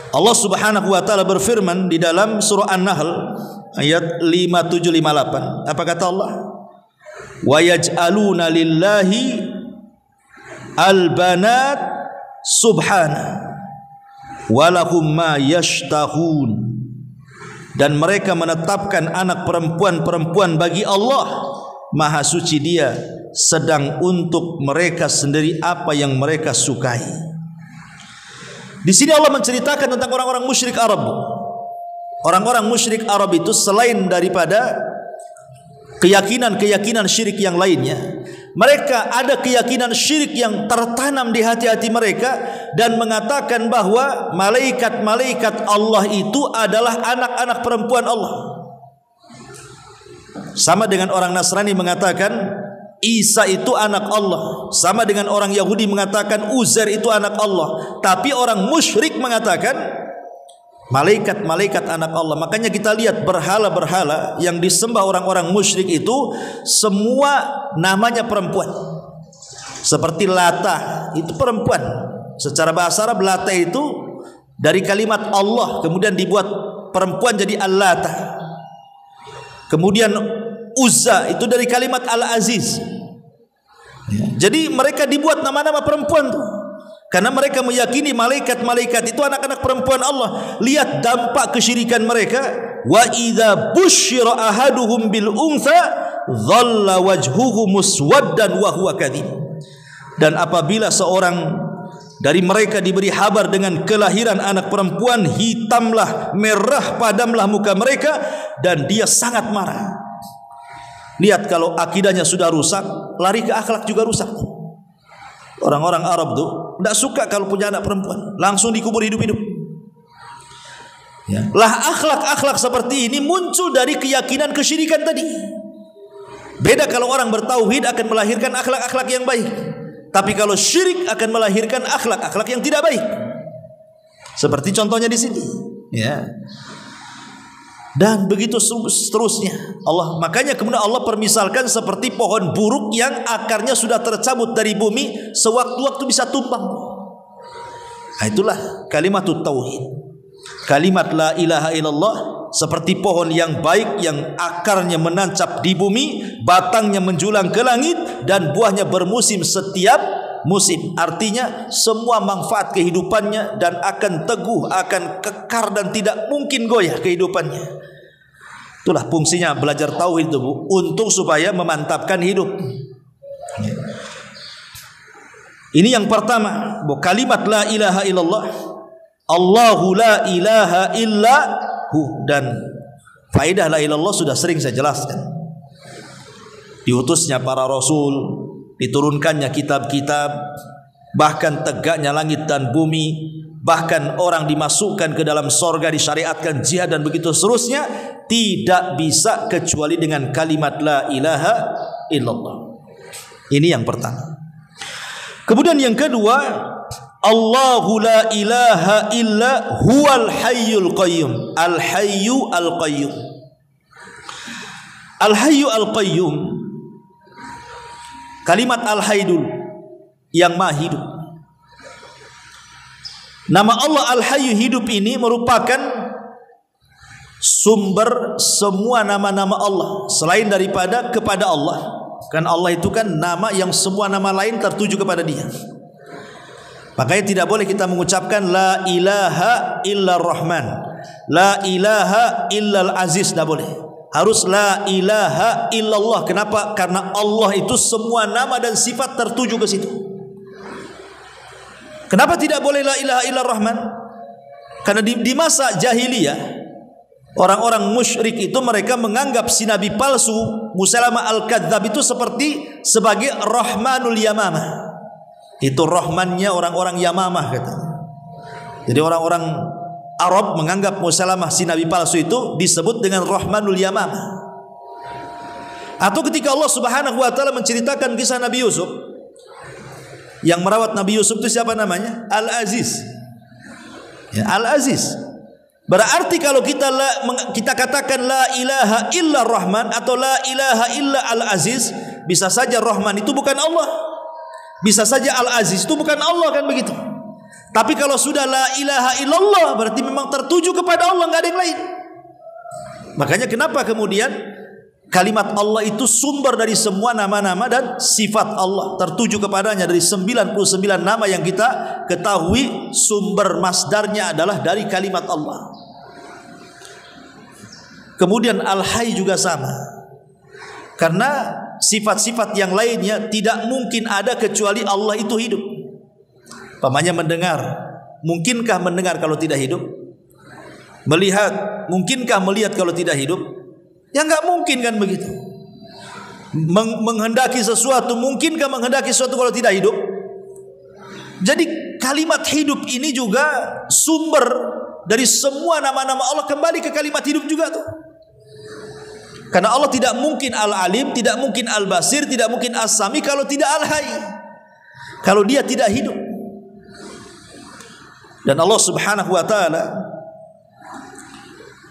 Allah Subhanahu wa taala berfirman di dalam surah An-Nahl ayat 5758, apa kata Allah? Wa yaj'aluna lillahi al-banat subhana walahum ma yashtahun. Dan mereka menetapkan anak perempuan-perempuan bagi Allah, maha suci Dia, sedang untuk mereka sendiri apa yang mereka sukai. Di sini Allah menceritakan tentang orang-orang musyrik Arab. Orang-orang musyrik Arab itu selain daripada keyakinan-keyakinan syirik yang lainnya, mereka ada keyakinan syirik yang tertanam di hati-hati mereka, dan mengatakan bahwa malaikat-malaikat Allah itu adalah anak-anak perempuan Allah. Sama dengan orang Nasrani mengatakan Isa itu anak Allah, sama dengan orang Yahudi mengatakan Uzair itu anak Allah. Tapi orang musyrik mengatakan malaikat-malaikat anak Allah. Makanya kita lihat berhala-berhala yang disembah orang-orang musyrik itu semua namanya perempuan. Seperti Lata, itu perempuan. Secara bahasa Arab Lata itu dari kalimat Allah, kemudian dibuat perempuan jadi Al-Lata. Kemudian Uzza itu dari kalimat Al-Aziz. Jadi mereka dibuat nama-nama perempuan tuh, karena mereka meyakini malaikat-malaikat itu anak-anak perempuan Allah. Lihat dampak kesyirikan mereka. Wa idza busyira ahaduhum bil untha dhalla wajhuhu muswaddan wa huwa kadhib. Dan apabila seorang dari mereka diberi kabar dengan kelahiran anak perempuan, hitamlah, merah padamlah muka mereka, dan dia sangat marah. Lihat, kalau akidahnya sudah rusak, lari ke akhlak juga rusak. Orang-orang Arab tuh tidak suka kalau punya anak perempuan, langsung dikubur hidup-hidup. Ya. Lah akhlak-akhlak seperti ini muncul dari keyakinan kesyirikan tadi. Beda kalau orang bertauhid akan melahirkan akhlak-akhlak yang baik. Tapi kalau syirik akan melahirkan akhlak-akhlak yang tidak baik. Seperti contohnya di sini, ya. Dan begitu seterusnya. Makanya kemudian Allah permisalkan seperti pohon buruk yang akarnya sudah tercabut dari bumi, sewaktu-waktu bisa tumbang. Nah, itulah kalimat tauhid. Kalimat la ilaha illallah seperti pohon yang baik yang akarnya menancap di bumi, batangnya menjulang ke langit, dan buahnya bermusim setiap musim. Artinya semua manfaat kehidupannya dan akan teguh, akan kekar dan tidak mungkin goyah kehidupannya. Itulah fungsinya belajar tauhid itu, Bu, untuk supaya memantapkan hidup. Ini yang pertama, Bu, kalimat la ilaha illallah. Allahu la ilaha illahu, dan faedah la ilallah sudah sering saya jelaskan. Diutusnya para rasul, diturunkannya kitab-kitab, bahkan tegaknya langit dan bumi, bahkan orang dimasukkan ke dalam sorga, disyariatkan jihad dan begitu seterusnya, tidak bisa kecuali dengan kalimat la ilaha illallah. Ini yang pertama. Kemudian yang kedua, Allahu la ilaha illa huwal hayyul qayyum. Al-hayyu al-qayyum. Al-hayyu al-qayyum, kalimat al-hayyul, yang maha hidup. Nama Allah al-hayyu, hidup, ini merupakan sumber semua nama-nama Allah selain daripada kepada Allah. Kan Allah itu kan nama yang semua nama lain tertuju kepada Dia. Makanya tidak boleh kita mengucapkan la ilaha illa rahman, la ilaha illal aziz, tidak boleh. Harus la ilaha illallah. Kenapa? Karena Allah itu semua nama dan sifat tertuju ke situ. Kenapa tidak boleh la ilaha illar rahman? Karena di masa jahiliyah, orang-orang musyrik itu mereka menganggap si nabi palsu Musailamah al-Kadzdzab itu sebagai Rahmanul Yamamah. Itu Rahmannya orang-orang Yamamah, katanya. Jadi orang-orang Arab menganggap Musailamah si nabi palsu itu disebut dengan Rahmanul Yamamah. Atau ketika Allah Subhanahu wa taala menceritakan kisah Nabi Yusuf, yang merawat Nabi Yusuf itu siapa namanya? Al-Aziz. Ya, Al-Aziz. Berarti kalau kita katakan la ilaha illa Rahman atau la ilaha illa Al-Aziz, bisa saja Rahman itu bukan Allah, bisa saja Al-Aziz itu bukan Allah, kan begitu. Tapi kalau sudah la ilaha illallah, berarti memang tertuju kepada Allah, nggak ada yang lain. Makanya kenapa kemudian kalimat Allah itu sumber dari semua nama-nama dan sifat Allah, tertuju kepadanya. Dari 99 nama yang kita ketahui, sumber masdarnya adalah dari kalimat Allah. Kemudian Al-Hayy juga sama, karena sifat-sifat yang lainnya tidak mungkin ada kecuali Allah itu hidup. Pamannya mendengar, mungkinkah mendengar kalau tidak hidup? Melihat, mungkinkah melihat kalau tidak hidup? Ya nggak mungkin, kan begitu. Menghendaki sesuatu, mungkinkah menghendaki sesuatu kalau tidak hidup? Jadi kalimat hidup ini juga sumber dari semua nama-nama Allah, kembali ke kalimat hidup juga tuh. Karena Allah tidak mungkin Al-Alim, tidak mungkin Al-Basir, tidak mungkin As-Sami kalau tidak Al-Hayy, kalau Dia tidak hidup. Dan Allah Subhanahu wa taala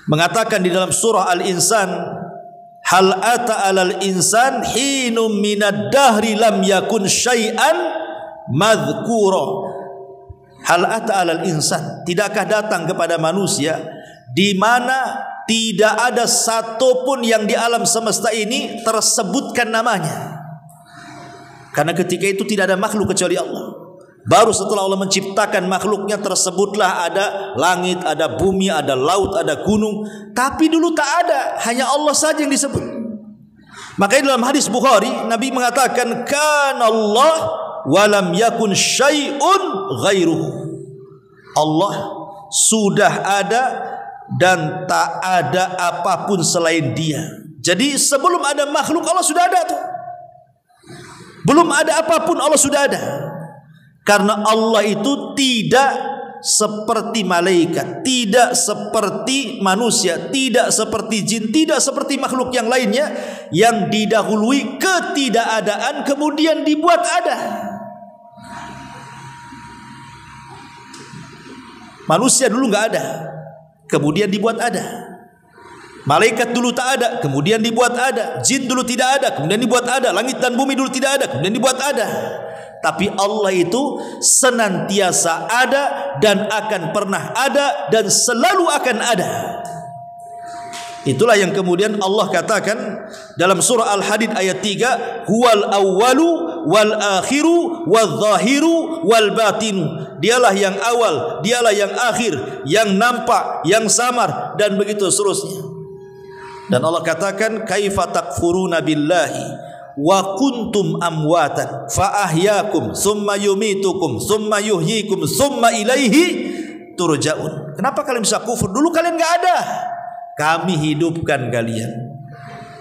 mengatakan di dalam surah Al-Insan, hal ata 'alal insan hinum minad dahri lam yakun syai'an madhkura. Hal ata 'alal insan, tidakkah datang kepada manusia di mana tidak ada satupun yang di alam semesta ini tersebutkan namanya. Karena ketika itu tidak ada makhluk kecuali Allah. Baru setelah Allah menciptakan makhluknya tersebutlah ada langit, ada bumi, ada laut, ada gunung. Tapi dulu tak ada, hanya Allah saja yang disebut. Makanya dalam hadis Bukhari, Nabi mengatakan, kana Allah wa lam yakun syai'un ghairuhu. Allah sudah ada dan tak ada apapun selain Dia. Jadi sebelum ada makhluk Allah sudah ada tuh. Belum ada apapun Allah sudah ada. Karena Allah itu tidak seperti malaikat, tidak seperti manusia, tidak seperti jin, tidak seperti makhluk yang lainnya yang didahului ketidakadaan kemudian dibuat ada. Manusia dulu nggak ada, kemudian dibuat ada. Malaikat dulu tak ada, kemudian dibuat ada. Jin dulu tidak ada, kemudian dibuat ada. Langit dan bumi dulu tidak ada, kemudian dibuat ada. Tapi Allah itu senantiasa ada dan akan pernah ada dan selalu akan ada. Itulah yang kemudian Allah katakan dalam surah Al-Hadid ayat 3, huwal awwalu wal akhiru wal zahiru wal batinu. Dialah yang awal, dialah yang akhir, yang nampak, yang samar, dan begitu seterusnya. Dan Allah katakan, kaifa takfuruna billahi wa kuntum amwatan fa ahyakum summa yumitukum summa yuhyikum summa ilaihi turja'un. Kenapa kalian bisa kufur? Dulu kalian enggak ada, kami hidupkan kalian,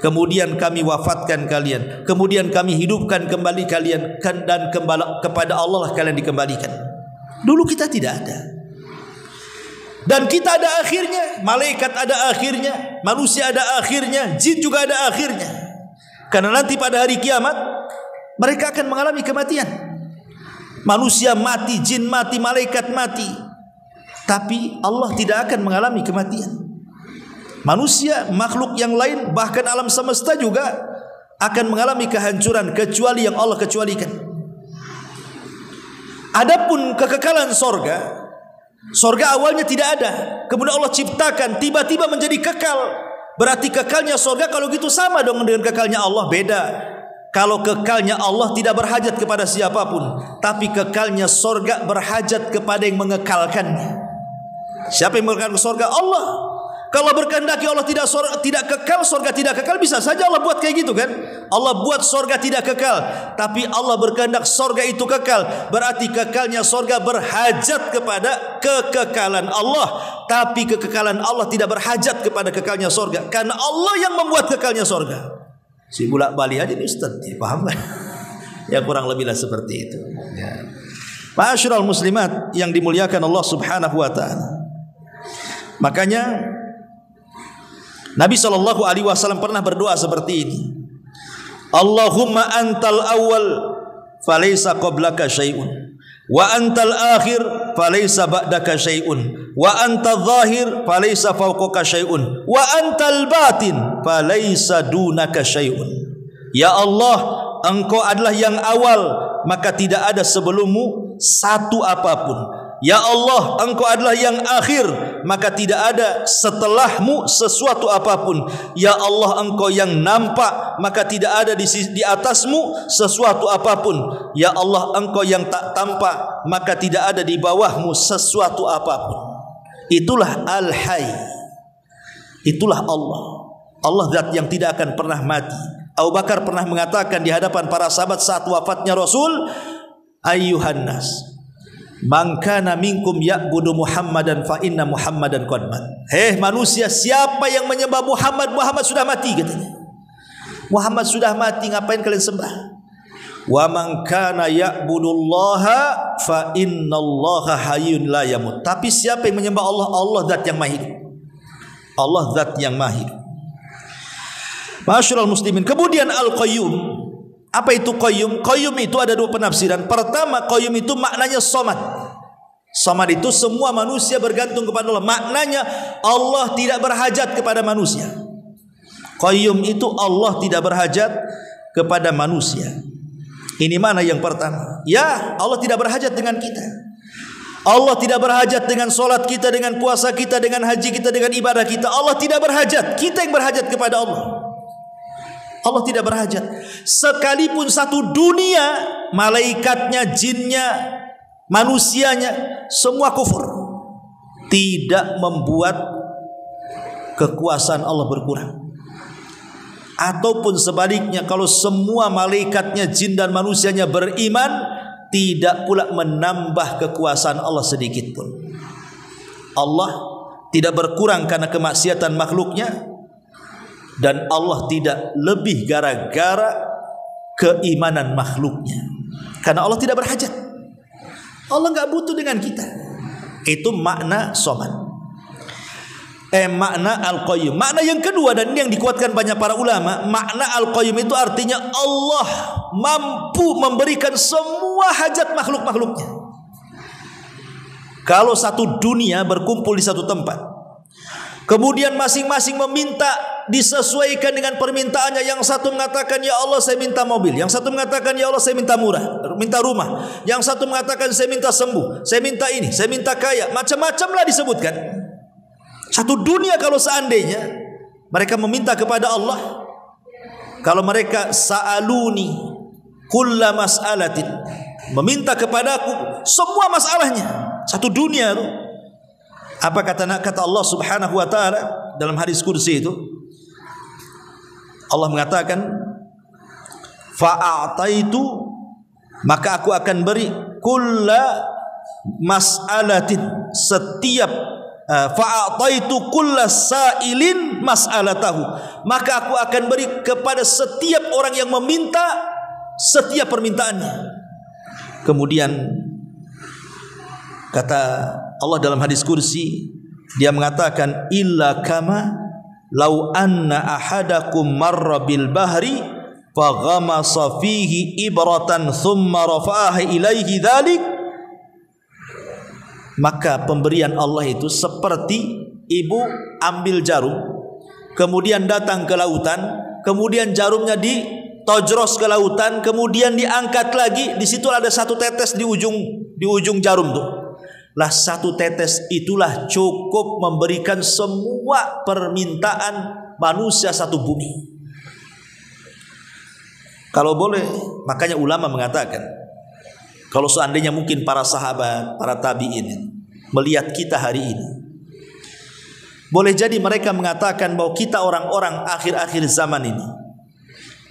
kemudian kami wafatkan kalian, kemudian kami hidupkan kembali kalian, dan kepada Allah lah kalian dikembalikan. Dulu kita tidak ada dan kita ada akhirnya. Malaikat ada akhirnya, manusia ada akhirnya, jin juga ada akhirnya. Karena nanti pada hari kiamat mereka akan mengalami kematian. Manusia mati, jin mati, malaikat mati, tapi Allah tidak akan mengalami kematian. Manusia, makhluk yang lain, bahkan alam semesta juga akan mengalami kehancuran kecuali yang Allah kecualikan. Adapun kekekalan sorga, sorga awalnya tidak ada, kemudian Allah ciptakan, tiba-tiba menjadi kekal. Berarti kekalnya sorga kalau gitu sama dong dengan kekalnya Allah. Beda. Kalau kekalnya Allah tidak berhajat kepada siapapun, tapi kekalnya sorga berhajat kepada yang mengekalkannya. Siapa yang mengekalkan sorga? Allah. Kalau berkehendaki Allah tidak kekal, sorga tidak kekal, bisa saja Allah buat kayak gitu kan. Allah buat sorga tidak kekal, tapi Allah berkehendak sorga itu kekal. Berarti kekalnya sorga berhajat kepada kekekalan Allah, tapi kekekalan Allah tidak berhajat kepada kekalnya sorga, karena Allah yang membuat kekalnya sorga. Si bulak balik aja nih Ustaz, paham kan? Ya kurang lebihlah seperti itu. Ya. Ma'asyiral muslimat yang dimuliakan Allah Subhanahu wa taala. Makanya Nabi SAW pernah berdoa seperti ini. Allahumma antal awal falaysa qablaka syai'un, wa antal akhir falaysa ba'daka syai'un, wa antal zahir falaysa fawqaka syai'un, wa antal batin falaysa dunaka syai'un. Ya Allah, Engkau adalah yang awal, maka tidak ada sebelummu satu apapun. Ya Allah, Engkau adalah yang akhir, maka tidak ada setelahmu sesuatu apapun. Ya Allah, Engkau yang nampak, maka tidak ada di atasmu sesuatu apapun. Ya Allah, Engkau yang tak tampak, maka tidak ada di bawahmu sesuatu apapun. Itulah Al-Hayy. Itulah Allah. Allah zat yang tidak akan pernah mati. Abu Bakar pernah mengatakan di hadapan para sahabat saat wafatnya Rasul, ayyuhan nas, man kana minkum ya'budu Muhammadan fa inna Muhammadan qad mat. Hei manusia, siapa yang menyembah Muhammad, Muhammad sudah mati katanya. Muhammad sudah mati, ngapain kalian sembah? Wa man kana ya'budullaha fa innallaha hayyun la yamut. Tapi siapa yang menyembah Allah, Allah zat yang maha hidup. Allah zat yang maha hidup. Ma'asyiral muslimin. Kemudian Al-Qayyum. Apa itu Qayyum? Qayyum itu ada dua penafsiran. Pertama, Qayyum itu maknanya somad. Somad itu semua manusia bergantung kepada Allah. Maknanya Allah tidak berhajat kepada manusia. Qayyum itu Allah tidak berhajat kepada manusia. Ini mana yang pertama? Ya, Allah tidak berhajat dengan kita. Allah tidak berhajat dengan solat kita, dengan puasa kita, dengan haji kita, dengan ibadah kita. Allah tidak berhajat. Kita yang berhajat kepada Allah. Allah tidak berhajat. Sekalipun satu dunia, malaikatnya, jinnya, manusianya, semua kufur, tidak membuat kekuasaan Allah berkurang. Ataupun sebaliknya, kalau semua malaikatnya, jin dan manusianya beriman, tidak pula menambah kekuasaan Allah sedikit pun. Allah tidak berkurang karena kemaksiatan makhluknya, dan Allah tidak lebih gara-gara keimanan makhluknya, karena Allah tidak berhajat. Allah nggak butuh dengan kita. Itu makna Somad. Makna Al-Qayyum. Makna yang kedua, dan ini yang dikuatkan banyak para ulama, makna Al-Qayyum itu artinya Allah mampu memberikan semua hajat makhluk-makhluknya. Kalau satu dunia berkumpul di satu tempat, kemudian masing-masing meminta disesuaikan dengan permintaannya. Yang satu mengatakan, ya Allah saya minta mobil. Yang satu mengatakan, ya Allah saya minta minta rumah. Yang satu mengatakan, saya minta sembuh, saya minta ini, saya minta kaya. Macam-macam lah disebutkan. Satu dunia kalau seandainya mereka meminta kepada Allah, kalau mereka sa'aluni kulla mas'alatin, meminta kepadaku semua masalahnya, satu dunia itu. Apa kata Allah Subhanahu wa taala dalam hadis kursi itu? Allah mengatakan, fa'ataitu, maka aku akan beri kulla mas'alatin, setiap fa'ataitu kulla sa'ilin mas'alatahu, maka aku akan beri kepada setiap orang yang meminta setiap permintaannya. Kemudian kata Allah dalam hadis kursi, dia mengatakan, illa kama law anna ahadakum marra bil bahri faghamasa fihi ibratan thumma rafa'aha ilaihi dzalik. Maka pemberian Allah itu seperti ibu ambil jarum, kemudian datang ke lautan, kemudian jarumnya ditojros ke lautan, kemudian diangkat lagi, di situ ada satu tetes di ujung jarum tuh. Lah satu tetes itulah cukup memberikan semua permintaan manusia satu bumi. Kalau boleh, makanya ulama mengatakan, kalau seandainya mungkin para sahabat, para tabi'in melihat kita hari ini, boleh jadi mereka mengatakan bahwa kita orang-orang akhir-akhir zaman ini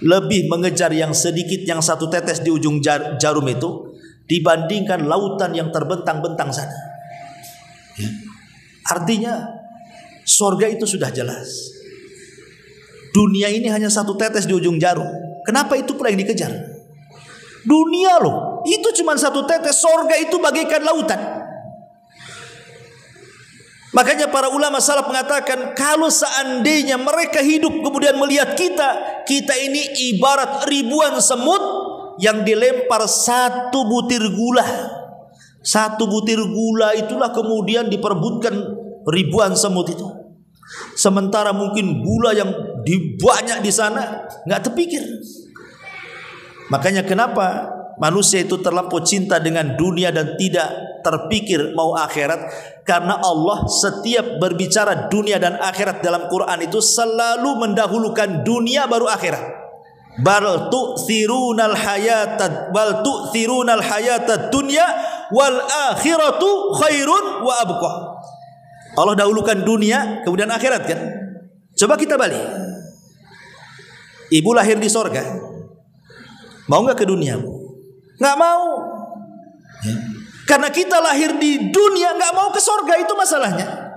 lebih mengejar yang sedikit, yang satu tetes di ujung jarum itu, dibandingkan lautan yang terbentang-bentang sana. Artinya surga itu sudah jelas. Dunia ini hanya satu tetes di ujung jarum. Kenapa itu pula yang dikejar? Dunia loh, itu cuma satu tetes. Surga itu bagaikan lautan. Makanya para ulama salaf mengatakan, kalau seandainya mereka hidup kemudian melihat kita ini ibarat ribuan semut yang dilempar satu butir gula. Satu butir gula itulah kemudian diperebutkan ribuan semut itu. Sementara mungkin gula yang banyak di sana nggak terpikir. Makanya kenapa manusia itu terlampau cinta dengan dunia dan tidak terpikir mau akhirat? Karena Allah setiap berbicara dunia dan akhirat dalam Quran itu selalu mendahulukan dunia baru akhirat. Bal tu'thirunal hayatad dunya wal akhiratu khairun wa abqa. Allah dahulukan dunia kemudian akhirat kan? Coba kita balik. Ibu lahir di sorga, mau nggak ke dunia? Nggak mau. Karena kita lahir di dunia, nggak mau ke sorga, itu masalahnya.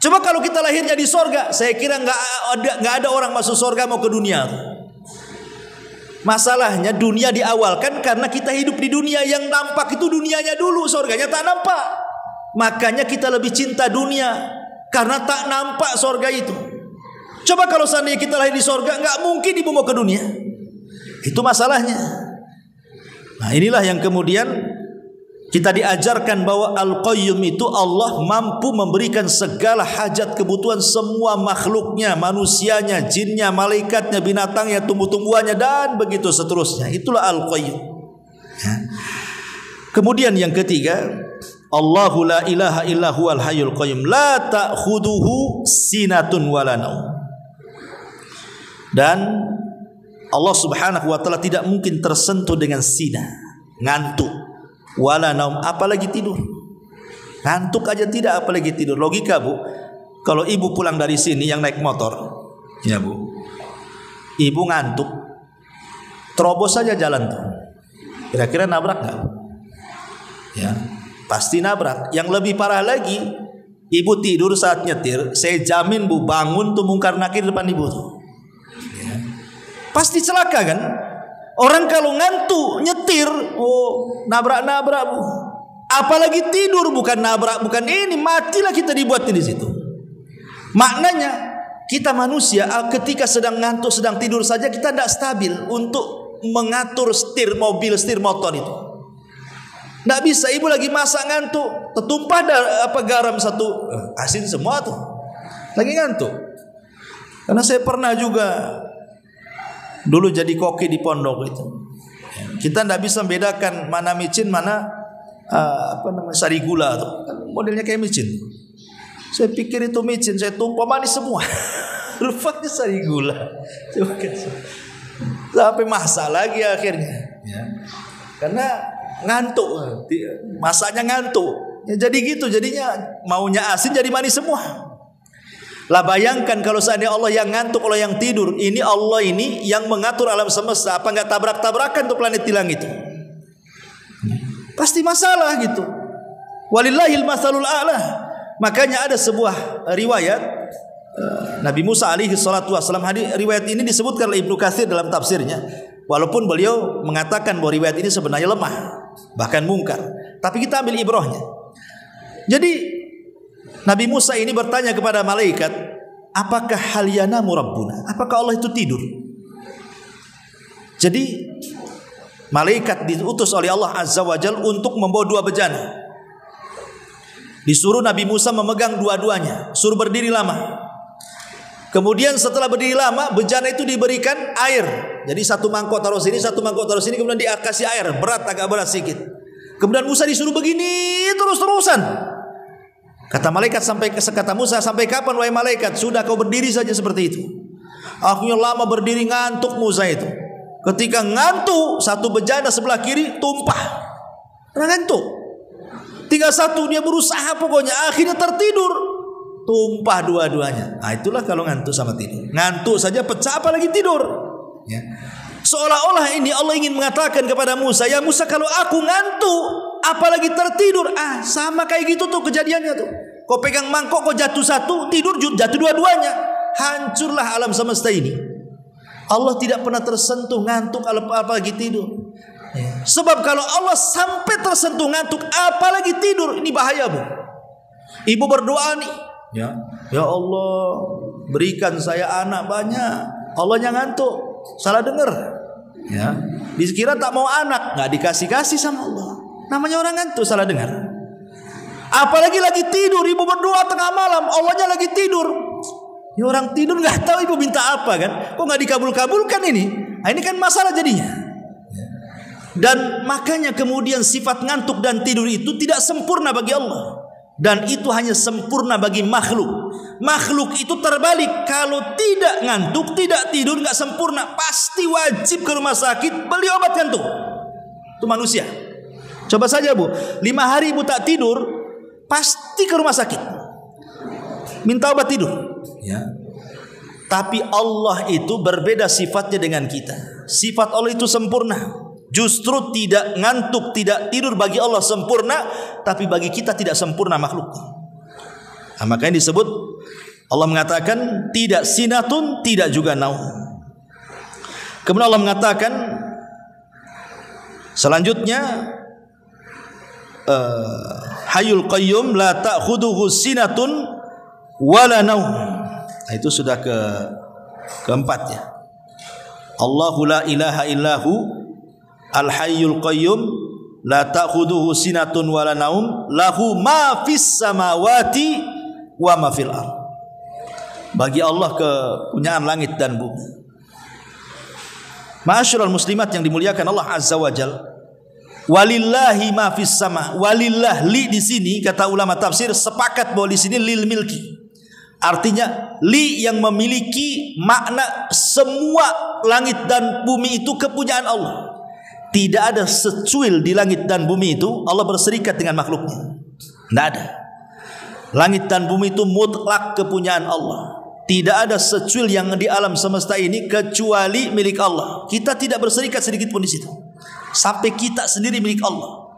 Coba kalau kita lahirnya di sorga, saya kira nggak ada orang masuk sorga mau ke dunia. Masalahnya dunia diawalkan karena kita hidup di dunia, yang nampak itu dunianya dulu, sorganya tak nampak. Makanya kita lebih cinta dunia karena tak nampak sorga itu. Coba kalau seandainya kita lahir di sorga, nggak mungkin ibu mau ke dunia. Itu masalahnya. Nah inilah yang kemudian kita diajarkan bahwa Al-Qayyum itu Allah mampu memberikan segala hajat kebutuhan semua makhluknya, manusianya, jinnya, malaikatnya, binatangnya, tumbuh-tumbuhannya, dan begitu seterusnya. Itulah Al-Qayyum. Ya. Kemudian yang ketiga, Allahu la ilaha illa huwal hayyul qayyum la ta'khuduhu sinatun wala naum. Dan Allah Subhanahu wa taala tidak mungkin tersentuh dengan sina, ngantuk, wala naum, apalagi tidur. Ngantuk aja tidak, apalagi tidur. Logika Bu, kalau ibu pulang dari sini yang naik motor, ya Bu, ibu ngantuk, terobos saja jalan tuh, kira-kira nabrak nggak? Ya, pasti nabrak. Yang lebih parah lagi, ibu tidur saat nyetir, saya jamin Bu, bangun tuh mungkar nakir depan ibu tuh. Ya. Pasti celaka kan? Orang kalau ngantuk nyetir, oh nabrak-nabrak Bu. Apalagi tidur, bukan nabrak, bukan ini, matilah kita dibuat di situ. Maknanya kita manusia ketika sedang ngantuk, sedang tidur saja kita tidak stabil untuk mengatur setir mobil, setir motor itu. Tidak bisa. Ibu lagi masak ngantuk, tertumpah garam satu, asin semua tuh. Lagi ngantuk. Karena saya pernah juga dulu jadi koki di pondok itu. Kita tidak bisa membedakan mana micin, mana sari gula tuh. Modelnya kayak micin. Saya pikir itu micin, saya tumpah manis semua. Rupanya sari gula. Sampai masak lagi akhirnya. Ya. Karena ngantuk, masaknya ngantuk. Ya, jadi gitu, jadinya maunya asin jadi manis semua. Lah bayangkan kalau seandainya Allah yang ngantuk, Allah yang tidur. Ini Allah ini yang mengatur alam semesta. Apa nggak tabrak-tabrakan tuh planet tilang itu? Pasti masalah gitu. Walillahil masalul a'la. Makanya ada sebuah riwayat Nabi Musa alaihi salatu wassalam. Riwayat ini disebutkan oleh Ibnu Katsir dalam tafsirnya. Walaupun beliau mengatakan bahwa riwayat ini sebenarnya lemah, bahkan mungkar. Tapi kita ambil ibrahnya. Jadi Nabi Musa ini bertanya kepada malaikat, apakah hal yanamu rabbuna? Apakah Allah itu tidur? Jadi malaikat diutus oleh Allah Azza wa Jalla untuk membawa dua bejana. Disuruh Nabi Musa memegang dua-duanya, suruh berdiri lama. Kemudian setelah berdiri lama, bejana itu diberikan air. Jadi satu mangkok taruh sini, satu mangkok taruh sini, kemudian dikasih air, agak berat sedikit. Kemudian Musa disuruh begini terus-terusan. Kata malaikat kata Musa, sampai kapan wahai malaikat? Sudah kau berdiri saja seperti itu. Akhirnya lama berdiri, ngantuk Musa itu. Ketika ngantuk, satu bejana sebelah kiri tumpah. Karena ngantuk. Tinggal satu, dia berusaha pokoknya, akhirnya tertidur, tumpah dua-duanya. Nah, itulah kalau ngantuk sama tidur. Ngantuk saja pecah, apalagi tidur. Ya. Seolah-olah ini Allah ingin mengatakan kepada Musa, ya Musa, kalau aku ngantuk, apalagi tertidur, sama kayak gitu tuh kejadiannya tuh. Kau pegang mangkok, kau jatuh satu, tidur jatuh dua-duanya. Hancurlah alam semesta ini. Allah tidak pernah tersentuh ngantuk apalagi tidur. Sebab kalau Allah sampai tersentuh ngantuk apalagi tidur, ini bahaya Bu. Ibu berdoa nih, ya Allah berikan saya anak banyak. Allahnya ngantuk, salah dengar. Ya, dikira tak mau anak, nggak dikasih sama Allah. Namanya orang ngantuk, salah dengar. Apalagi lagi tidur, ibu berdoa tengah malam, Allahnya lagi tidur. Ya, orang tidur nggak tahu ibu minta apa kan? Kok nggak dikabul-kabulkan ini? Nah, ini kan masalah jadinya. Dan makanya kemudian sifat ngantuk dan tidur itu tidak sempurna bagi Allah. Dan itu hanya sempurna bagi makhluk. Makhluk itu terbalik. Kalau tidak ngantuk, tidak tidur, nggak sempurna, pasti wajib ke rumah sakit beli obat ngantuk. Itu manusia. Coba saja Bu, 5 hari ibu tak tidur, pasti ke rumah sakit, minta obat tidur. Ya. Tapi Allah itu berbeda sifatnya dengan kita. Sifat Allah itu sempurna. Justru tidak ngantuk, tidak tidur bagi Allah sempurna, tapi bagi kita tidak sempurna makhluk. Nah, makanya disebut Allah mengatakan tidak sinatun, tidak juga naum. Kemudian Allah mengatakan selanjutnya Hayyul Qayyum la ta'khudhuhu sinatun wala naum. Nah, itu sudah keempat ya. Allahu la ilaha illahu Al-Hayyul Qayyum la ta'khudhuhu sinatun wala naum lahu ma fis samawati wa ma fil ardh. Bagi Allah kepunyaan langit dan bumi. Ma'asyiral muslimat yang dimuliakan Allah Azza wa Jalla. Walillahi ma fis sama. Walillah, li di sini kata ulama tafsir sepakat bahwa di sini lil milki. Artinya li yang memiliki makna semua langit dan bumi itu kepunyaan Allah. Tidak ada secuil di langit dan bumi itu Allah berserikat dengan makhluknya. Tidak ada. Langit dan bumi itu mutlak kepunyaan Allah. Tidak ada secuil yang di alam semesta ini kecuali milik Allah. Kita tidak berserikat sedikit pun di situ. Sampai kita sendiri milik Allah.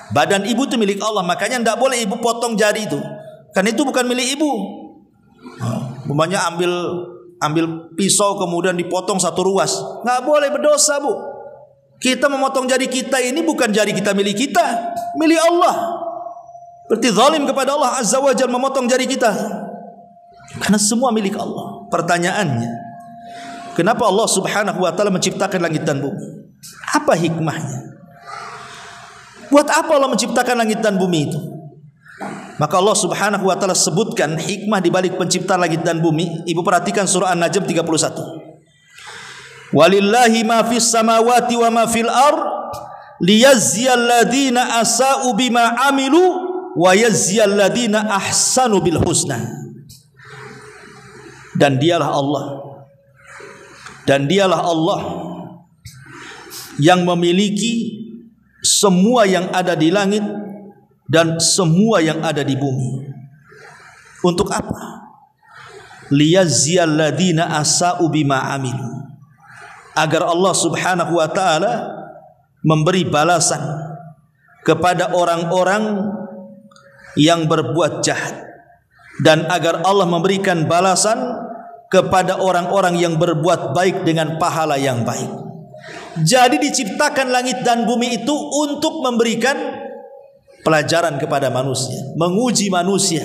Badan ibu itu milik Allah, makanya tidak boleh ibu potong jari itu, karena itu bukan milik ibu. Umpamanya ambil pisau kemudian dipotong satu ruas, nggak boleh, berdosa bu. Kita memotong jari kita ini bukan jari kita milik kita, milik Allah. Berarti zalim kepada Allah Azza wa Jalla memotong jari kita, karena semua milik Allah. Pertanyaannya, kenapa Allah Subhanahu wa taala menciptakan langit dan bumi? Apa hikmahnya? Buat apa Allah menciptakan langit dan bumi itu? Maka Allah Subhanahu wa taala sebutkan hikmah di balik penciptaan langit dan bumi. Ibu perhatikan surah An-Najm 31. Walillahi ma fis samawati wa ma fil ard liyajziyal ladzina asa'u bima amilu wa yajziyal ladzina ahsanu bil husna. Dan dialah Allah yang memiliki semua yang ada di langit dan semua yang ada di bumi. Untuk apa? Liyajziyal ladzina asa'u bima amilu, agar Allah Subhanahu wa taala memberi balasan kepada orang-orang yang berbuat jahat, dan agar Allah memberikan balasan kepada orang-orang yang berbuat baik dengan pahala yang baik. Jadi diciptakan langit dan bumi itu untuk memberikan pelajaran kepada manusia, menguji manusia,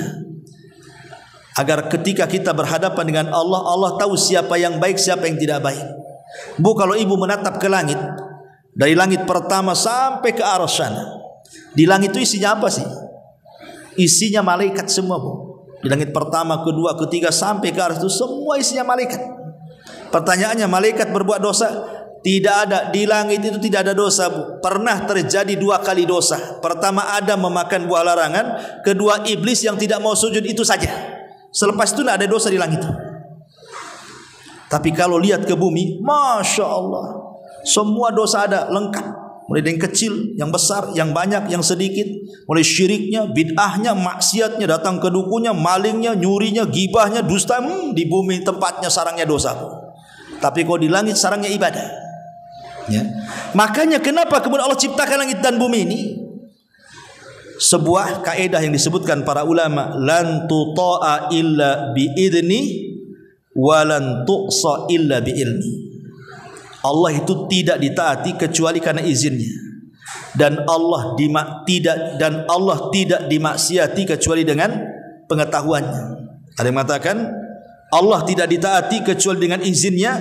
agar ketika kita berhadapan dengan Allah, Allah tahu siapa yang baik, siapa yang tidak baik. Bu, kalau ibu menatap ke langit, dari langit pertama sampai ke arsy sana, di langit itu isinya apa sih? Isinya malaikat semua bu. Di langit pertama, kedua, ketiga sampai ke arsy itu semua isinya malaikat. Pertanyaannya, malaikat berbuat dosa? Tidak ada. Di langit itu tidak ada dosa bu. Pernah terjadi 2 kali dosa. Pertama Adam memakan buah larangan, kedua iblis yang tidak mau sujud, itu saja. Selepas itu tidak ada dosa di langit. Tapi kalau lihat ke bumi, Masya Allah, semua dosa ada, lengkap. Mulai dari yang kecil, yang besar, yang banyak, yang sedikit. Mulai syiriknya, bid'ahnya, maksiatnya, datang ke dukunya, malingnya, nyurinya, gibahnya, dusta. Di bumi tempatnya sarangnya dosa. Tapi kalau di langit sarangnya ibadah. Ya. Makanya kenapa kemudian Allah ciptakan langit dan bumi ini? Sebuah kaidah yang disebutkan para ulama, lan tuta'a illa biidni wa lan tu'sa illa biilmi. Allah itu tidak ditaati kecuali karena izinnya, dan Allah tidak dimaksiati kecuali dengan pengetahuannya. Ada yang mengatakan Allah tidak ditaati kecuali dengan izinnya,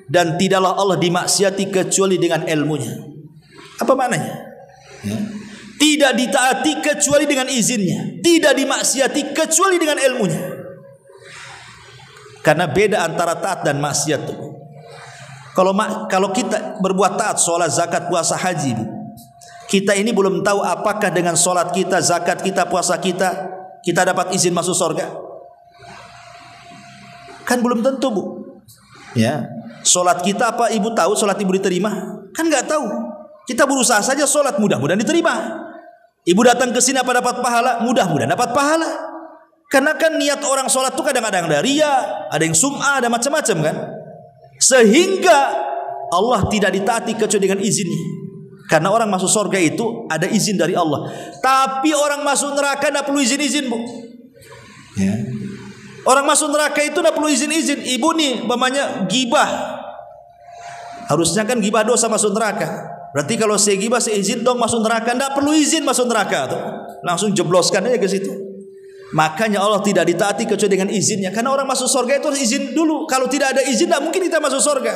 dan tidaklah Allah dimaksiati kecuali dengan ilmunya. Apa maknanya? Ya. Tidak ditaati kecuali dengan izinnya, tidak dimaksiati kecuali dengan ilmunya. Karena beda antara taat dan maksiat tuh. Kalau kita berbuat taat, sholat, zakat, puasa, haji, kita ini belum tahu apakah dengan sholat kita, zakat kita, puasa kita dapat izin masuk surga. Kan belum tentu bu. Ya, sholat kita apa ibu tahu sholat ibu diterima? Kan nggak tahu. Kita berusaha saja sholat, mudah-mudahan diterima. Ibu datang ke sini apa dapat pahala? Mudah-mudahan dapat pahala. Karena kan niat orang sholat itu kadang-kadang ada riya, ada yang sum'ah, ada macam-macam kan. Sehingga Allah tidak ditaati kecuali dengan izinnya. Karena orang masuk surga itu ada izin dari Allah. Tapi orang masuk neraka tidak perlu izin-izin bu. Ya. Orang masuk neraka itu tidak perlu izin-izin. Ibu nih umpamanya gibah, harusnya kan gibah dosa masuk neraka. Berarti kalau saya gibah saya izin dong masuk neraka. Tidak perlu izin masuk neraka tuh. Langsung jebloskan aja ke situ. Makanya Allah tidak ditaati kecuali dengan izinnya. Karena orang masuk surga itu harus izin dulu. Kalau tidak ada izin tidak mungkin kita masuk surga.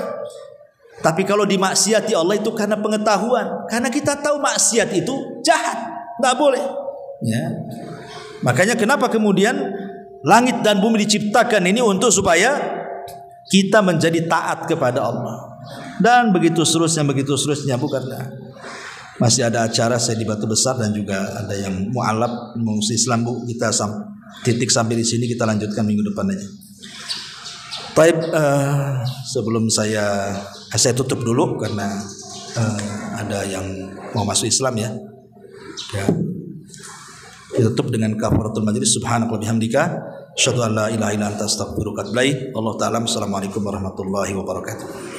Tapi kalau dimaksiati Allah itu karena pengetahuan. Karena kita tahu maksiat itu jahat, tidak boleh. Ya. Makanya kenapa kemudian langit dan bumi diciptakan ini untuk supaya kita menjadi taat kepada Allah. Dan begitu seterusnya bukan. Masih ada acara saya di Batu Besar dan juga ada yang mu'alaf mengungsi Islam bu. Kita titik sampai di sini, kita lanjutkan minggu depan aja. Baik, sebelum saya tutup dulu karena ada yang mau masuk Islam ya. Kita tutup dengan kafaratul majlis. Subhanaka wa bihamdika asyhadu an la ilaha illa anta astaghfiruka wa atubu ilaik. Allah taala. Assalamualaikum warahmatullahi wabarakatuh.